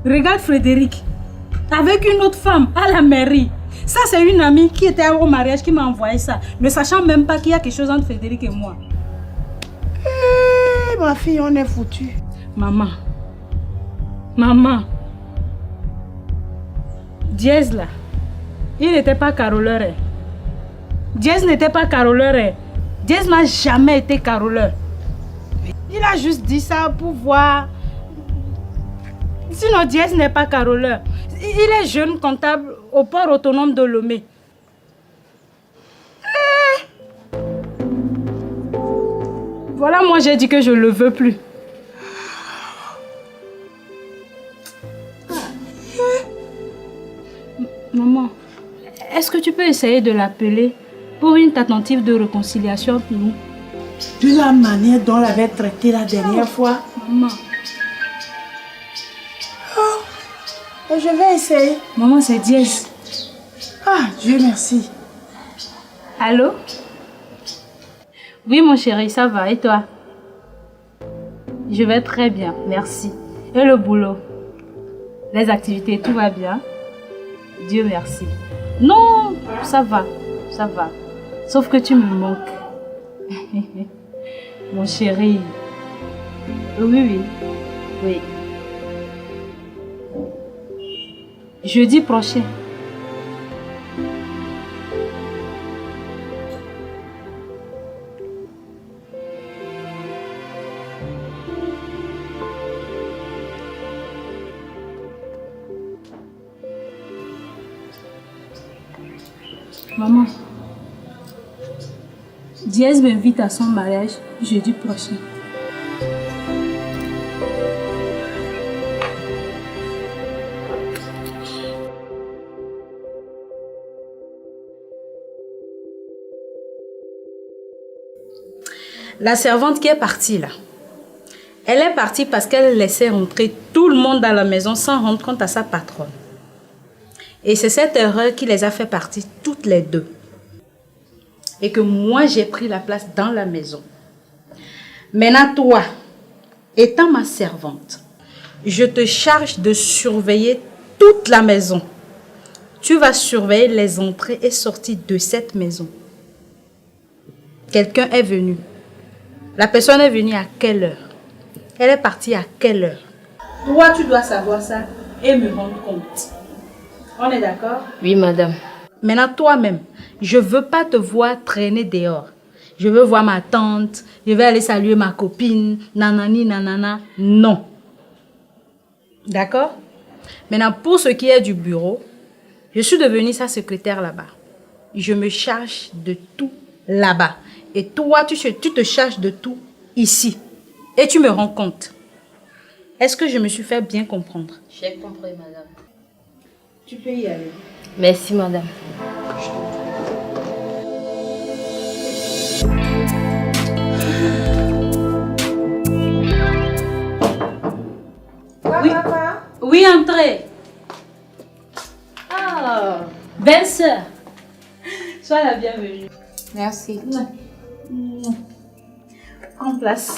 Regarde Frédéric. Avec une autre femme à la mairie. Ça, c'est une amie qui était au mariage qui m'a envoyé ça. Ne sachant même pas qu'il y a quelque chose entre Frédéric et moi. Eh, ma fille, on est foutu. Maman. Maman. Diez là. Il n'était pas caroleur. Hein. Diez n'était pas caroleur. Hein. Diez n'a jamais été caroleur. Il a juste dit ça pour voir. Sinon, Diez n'est pas caroleur. Il est jeune comptable au port autonome de Lomé. Voilà, moi j'ai dit que je ne le veux plus. Maman, est-ce que tu peux essayer de l'appeler pour une tentative de réconciliation entre nous? De la manière dont on l'avait traité la dernière fois. Maman. Oh, je vais essayer. Maman, c'est Diez. Ah, Dieu merci. Allô? Oui, mon chéri, ça va. Et toi? Je vais très bien, merci. Et le boulot? Les activités, tout va bien? Dieu merci. Non, ça va, ça va. Sauf que tu me manques. Mon chéri. Oui, oui, oui. Jeudi prochain. Maman, Diez m'invite à son mariage jeudi prochain. La servante qui est partie là, elle est partie parce qu'elle laissait rentrer tout le monde dans la maison sans rendre compte à sa patronne. Et c'est cette erreur qui les a fait partir toutes les deux. Et que moi, j'ai pris la place dans la maison. Maintenant, toi, étant ma servante, je te charge de surveiller toute la maison. Tu vas surveiller les entrées et sorties de cette maison. Quelqu'un est venu. La personne est venue à quelle heure? Elle est partie à quelle heure? Toi, tu dois savoir ça et me rendre compte. On est d'accord? Oui, madame. Maintenant, toi-même, je ne veux pas te voir traîner dehors. Je veux voir ma tante, je vais aller saluer ma copine, nanani, nanana. Non. D'accord? Maintenant, pour ce qui est du bureau, je suis devenue sa secrétaire là-bas. Je me charge de tout là-bas. Et toi, tu te charges de tout ici. Et tu me rends compte. Est-ce que je me suis fait bien comprendre? J'ai compris, madame. Tu peux y aller. Merci, madame. Merci. En place.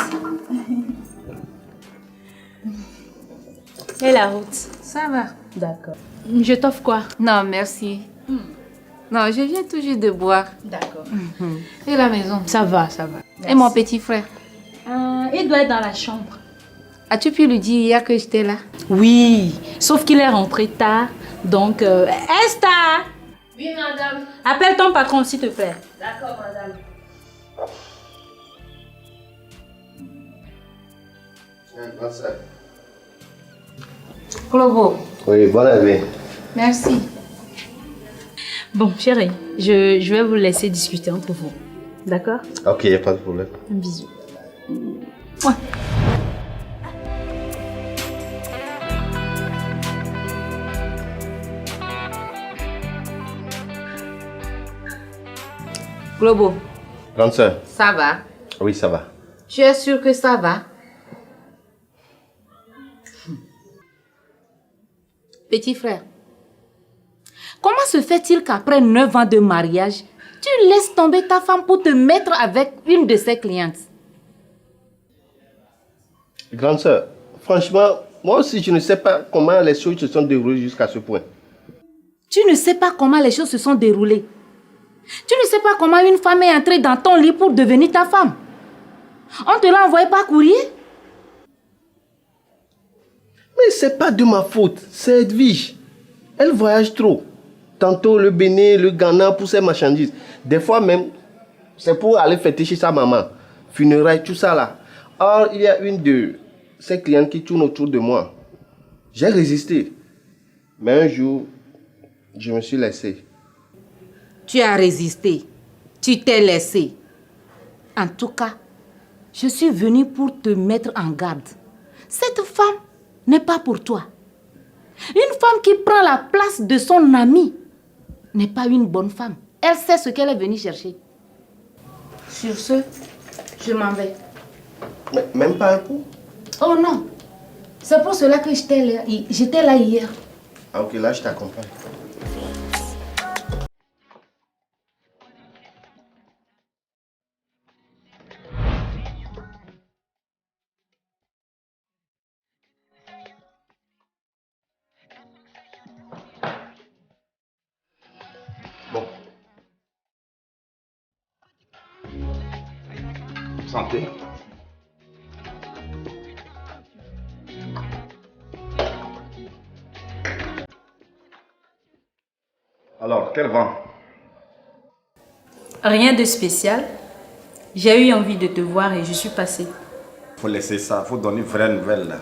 Et la route? Ça va. D'accord. Je t'offre quoi? Non, merci. Non, je viens tout juste de boire. D'accord. Et la maison? Ça va, ça va. Et mon petit frère? Il doit être dans la chambre. As-tu pu lui dire hier que j'étais là? Oui, sauf qu'il est rentré tard. Donc, Esther! Oui, madame. Appelle ton patron, s'il te plaît. D'accord, madame. Clovo. Oui, bonne nuit. Merci. Bon, chérie, je vais vous laisser discuter entre vous. D'accord? Ok, y a pas de problème. Un bisou. Ouais. Globo, Grande sœur. ça va? Oui, ça va. Tu es sûr que ça va? Petit frère, comment se fait-il qu'après 9 ans de mariage, tu laisses tomber ta femme pour te mettre avec une de ses clientes? Grande sœur, franchement, moi aussi, je ne sais pas comment les choses se sont déroulées jusqu'à ce point. Tu ne sais pas comment les choses se sont déroulées. Tu ne sais pas comment une femme est entrée dans ton lit pour devenir ta femme. On te l'a envoyé par courrier? Mais c'est pas de ma faute, c'est Edwige. Elle voyage trop. Tantôt le Bénin, le Ghana pour ses marchandises. Des fois même, c'est pour aller fêter chez sa maman. Funérailles, tout ça là. Or, il y a une de ses clientes qui tourne autour de moi. J'ai résisté. Mais un jour, je me suis laissé. Tu as résisté. Tu t'es laissé. En tout cas, je suis venue pour te mettre en garde. Cette femme n'est pas pour toi. Une femme qui prend la place de son amie n'est pas une bonne femme. Elle sait ce qu'elle est venue chercher. Sur ce, je m'en vais. Mais même pas un coup? Oh non, c'est pour cela que j'étais là hier. Ah ok, là je t'accompagne. Bon. Santé. Alors, quel vent? Rien de spécial. J'ai eu envie de te voir et je suis passée. Faut laisser ça, faut donner une vraie nouvelle. Là.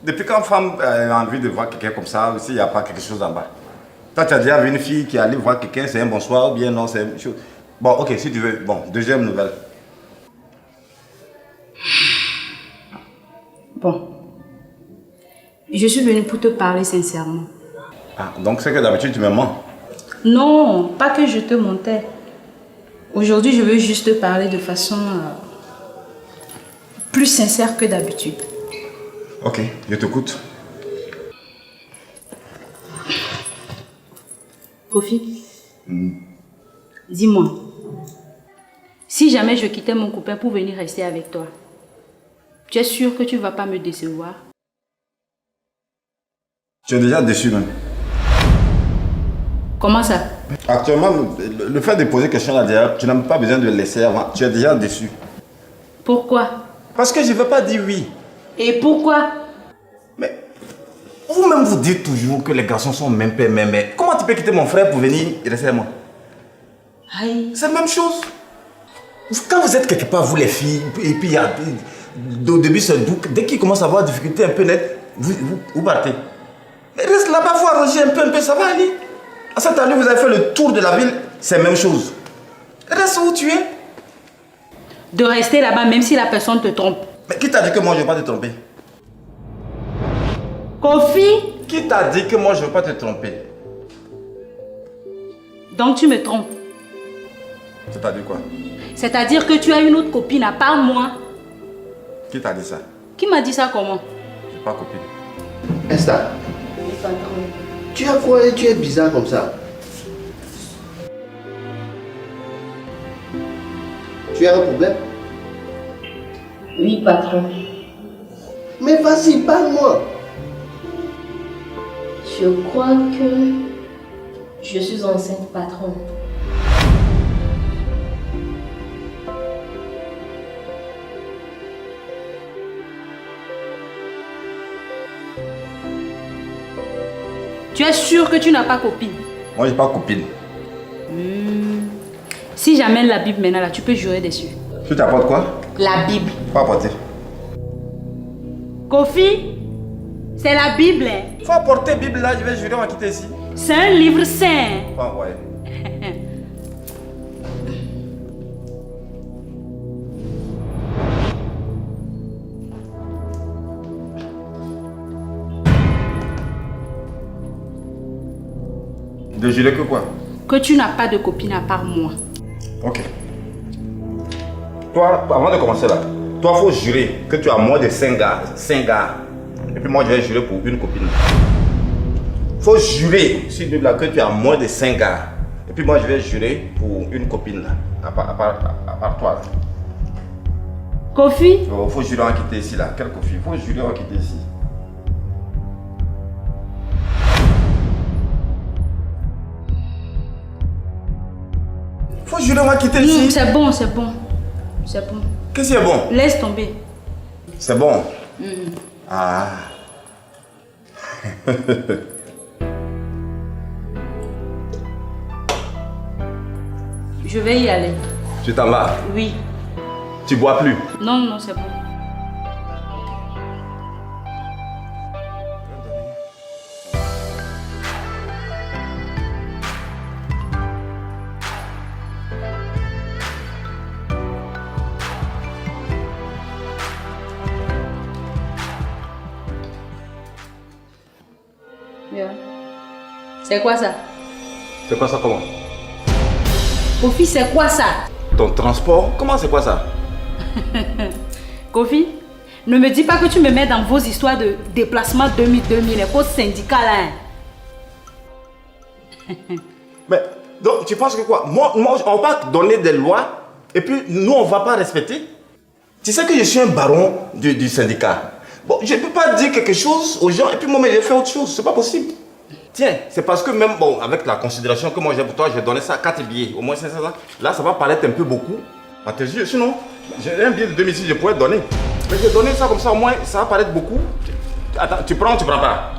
Depuis quand une femme a envie de voir quelqu'un comme ça, s'il n'y a pas quelque chose en bas. Toi, tu as déjà vu une fille qui allait voir quelqu'un, c'est un bonsoir ou bien non, c'est une chose. Bon, ok, si tu veux. Bon, deuxième nouvelle. Bon. Je suis venue pour te parler sincèrement. Ah, donc c'est que d'habitude tu me mens. Non, pas que je te mentais. Aujourd'hui, je veux juste te parler de façon plus sincère que d'habitude. Ok, je t'écoute. Kofi, dis-moi, si jamais je quittais mon copain pour venir rester avec toi, tu es sûr que tu ne vas pas me décevoir? Tu es déjà déçu même. Comment ça? Actuellement, le fait de poser question là derrière, tu n'as même pas besoin de le laisser avant. Tu es déjà déçu. Pourquoi? Parce que je ne veux pas dire oui. Et pourquoi? Vous-même vous dites toujours que les garçons sont même pères, mais comment tu peux quitter mon frère pour venir rester avec moi? C'est la même chose. Quand vous êtes quelque part, vous les filles, et puis au début c'est doux, dès qu'il commence à avoir des difficultés un peu nettes, vous partez. Mais reste là-bas, vous arranger un peu, ça va aller. À cette année, vous avez fait le tour de la ville, c'est la même chose. Reste où tu es. De rester là-bas même si la personne te trompe. Mais qui t'a dit que moi je ne veux pas te tromper? Kofi? Qui t'a dit que moi je ne veux pas te tromper? Donc tu me trompes. C'est-à-dire quoi? C'est-à-dire que tu as une autre copine à part moi. Qui t'a dit ça? Qui m'a dit ça comment? Je n'ai pas copine. Esther, tu as quoi et tu es bizarre comme ça? Tu as un problème? Oui, patron. Mais vas-y, parle-moi. Je crois que je suis enceinte, patron. Tu es sûr que tu n'as pas copine? Moi, j'ai pas copine. Si j'amène la Bible maintenant, là, tu peux jurer dessus. Tu t'apportes quoi? La Bible. Faut apporter. Kofi, c'est la Bible. Faut apporter Bible là, je vais jurer, on va quitter ici. C'est un livre saint. Ah ouais. De jurer que quoi? Que tu n'as pas de copine à part moi. Ok. Toi, avant de commencer là, toi, faut jurer que tu as moins de 5 gars. 5 gars. Et puis moi, je vais jurer pour une copine. Faut jurer sur Bible là que tu as moins de 5 gars. Et puis moi, je vais jurer pour une copine là. À part toi là. Kofi? Oh, faut jurer en quitter ici là. Quel Kofi? Faut jurer en quitter ici. Faut jurer on va quitter ici. C'est bon, c'est bon. C'est bon. Qu'est-ce qui est bon? Laisse tomber. C'est bon. Ah. Je vais y aller. Tu t'en vas? Oui. Tu bois plus? Non, non, c'est bon. C'est quoi ça? C'est quoi ça comment? Kofi, c'est quoi ça? Ton transport? Comment c'est quoi ça? Kofi, ne me dis pas que tu me mets dans vos histoires de déplacement 2000, les fausses syndicats là. Mais, donc tu penses que quoi? Moi, on va donner des lois et puis nous, on va pas respecter? Tu sais que je suis un baron du syndicat. Bon, je ne peux pas dire quelque chose aux gens et puis moi, je vais faire autre chose. C'est pas possible. Tiens, c'est parce que même, bon, avec la considération que moi j'ai pour toi, j'ai donné ça 4 billets, au moins 500. Là, ça va paraître un peu beaucoup à tes yeux. Sinon, j'ai un billet de 2006, je pourrais te donner. Mais j'ai donné ça comme ça, au moins, ça va paraître beaucoup. Attends, tu prends ou tu prends pas?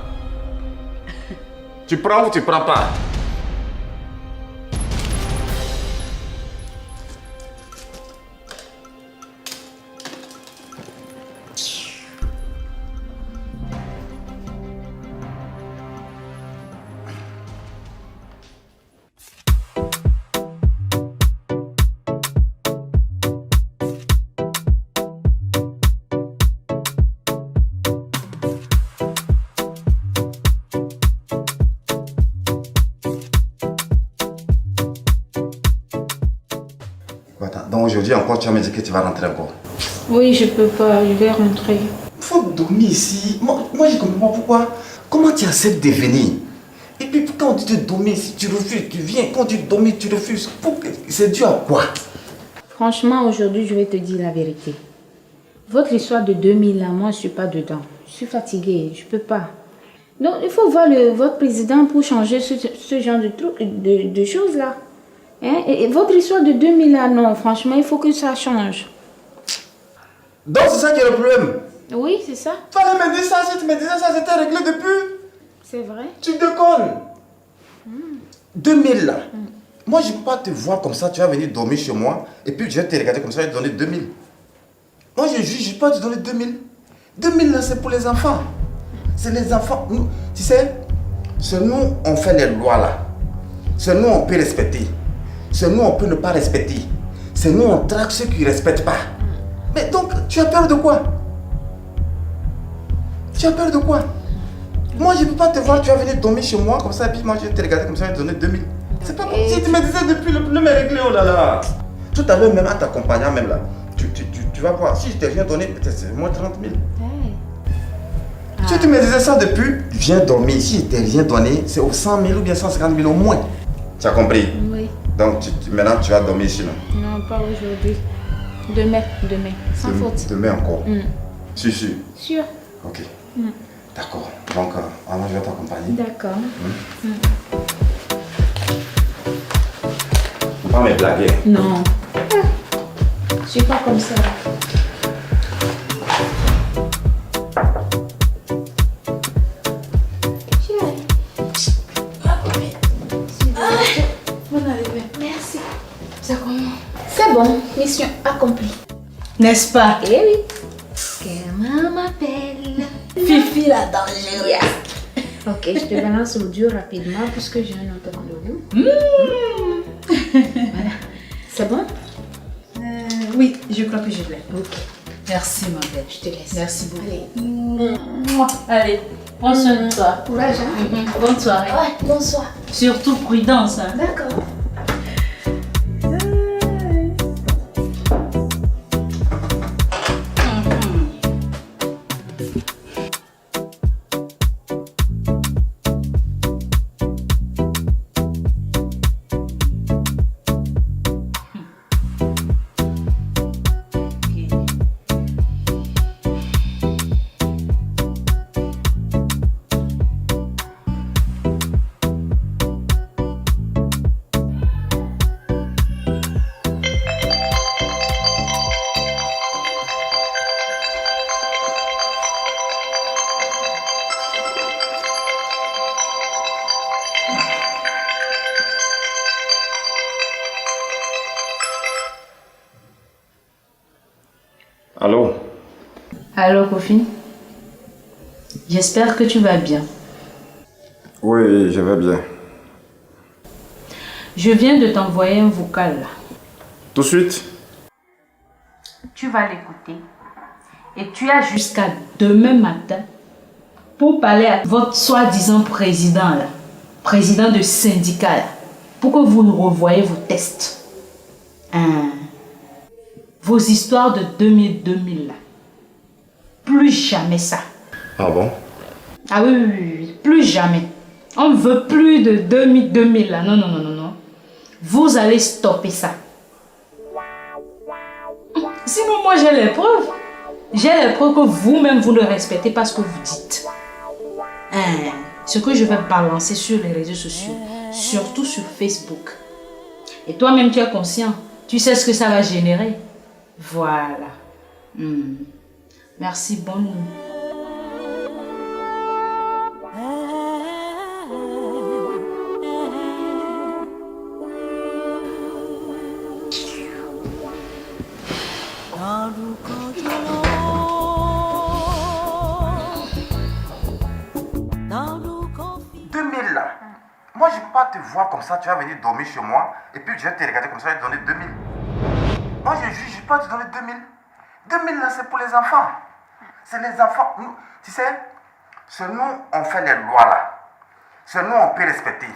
Tu prends ou tu prends pas? Donc aujourd'hui encore, tu vas me dire que tu vas rentrer encore. Oui, je peux pas, je vais rentrer. Faut dormir ici. Moi je comprends pas pourquoi. Comment tu acceptes de venir? Et puis quand on dit de dormir ici, tu refuses, tu viens. Quand on dit de dormir, tu refuses. C'est dû à quoi? Franchement, aujourd'hui, je vais te dire la vérité. Votre histoire de 2000 là, moi je suis pas dedans. Je suis fatiguée, je peux pas. Donc il faut voir votre président pour changer ce genre de trucs, de choses là. Hein? Et votre histoire de 2000 là, non, franchement, il faut que ça change. Donc c'est ça qui est le problème? Oui, c'est ça. Fallait me dire ça, si tu me disais ça, c'était réglé depuis. C'est vrai. Tu déconnes. 2000 là. Moi je ne peux pas te voir comme ça, tu vas venir dormir chez moi et puis je vais te regarder comme ça et te donner 2000. Moi je juge, je ne peux pas te donner 2000. 2000 là c'est pour les enfants. C'est les enfants. Nous, tu sais, c'est nous on fait les lois là. C'est nous on peut respecter. C'est nous on peut ne pas respecter. C'est nous on traque ceux qui ne respectent pas. Mais donc tu as peur de quoi? Tu as peur de quoi? Moi je ne peux pas te voir, tu vas venir dormir chez moi comme ça et puis moi je vais te regarder comme ça et te donner 2000. C'est pas possible, tu me disais depuis le problème est réglé, oh là là. Tout à l'heure même en t'accompagnant même là, tu vas voir, si je t'ai rien donné, peut-être c'est moins 30 000. Si tu me disais ça depuis, viens dormir, si je t'ai rien donné, c'est au 100 000 ou bien 150 000 au moins. Tu as compris? Oui. Donc maintenant tu vas dormir ici là. Non, pas aujourd'hui. Demain, sans faute. Demain encore. Mm. Sûr. Sûr. Ok. Mm. D'accord. Donc, alors je vais t'accompagner. D'accord. Faut pas me blaguer. Non. Je suis pas comme ça. Bonne arrivée. Merci. Ça commence. C'est bon, mission accomplie. N'est-ce pas? Eh oui. Comment m'appelle Fifi la dangereuse. Ok, je te balance l'audio rapidement puisque j'ai un autre rendez-vous. Voilà. C'est bon? Oui, je crois que je l'ai. Ok. Merci ma belle. Je te laisse. Merci beaucoup. Allez. Allez, prends soin de toi. Courage, hein? Bonne soirée. Ouais, bonsoir. Surtout prudence. Hein. D'accord. Allô? Allô, Kofi. J'espère que tu vas bien. Oui, je vais bien. Je viens de t'envoyer un vocal là. Tout de suite? Tu vas l'écouter. Et tu as jusqu'à demain matin pour parler à votre soi-disant président là. Président de syndicat là. Pour que vous revoyez vos tests. Vos histoires de 2000 là. Plus jamais ça. Ah bon? Ah oui, plus jamais. On ne veut plus de 2000 là. Non. Vous allez stopper ça. Sinon, moi j'ai les preuves. J'ai les preuves que vous-même vous ne respectez pas ce que vous dites. Ce que je vais balancer sur les réseaux sociaux, surtout sur Facebook. Et toi-même tu es conscient. Tu sais ce que ça va générer. Voilà. Merci, bonne nuit. Là. Moi, je ne peux pas te voir comme ça, tu vas venir dormir chez moi et puis je vais te regarder comme ça et te donner 2000. Moi, je juge, je ne peux pas te donner 2000. 2000 là, c'est pour les enfants. C'est les enfants. Nous, tu sais, c'est nous, on fait les lois là. C'est nous, on peut respecter.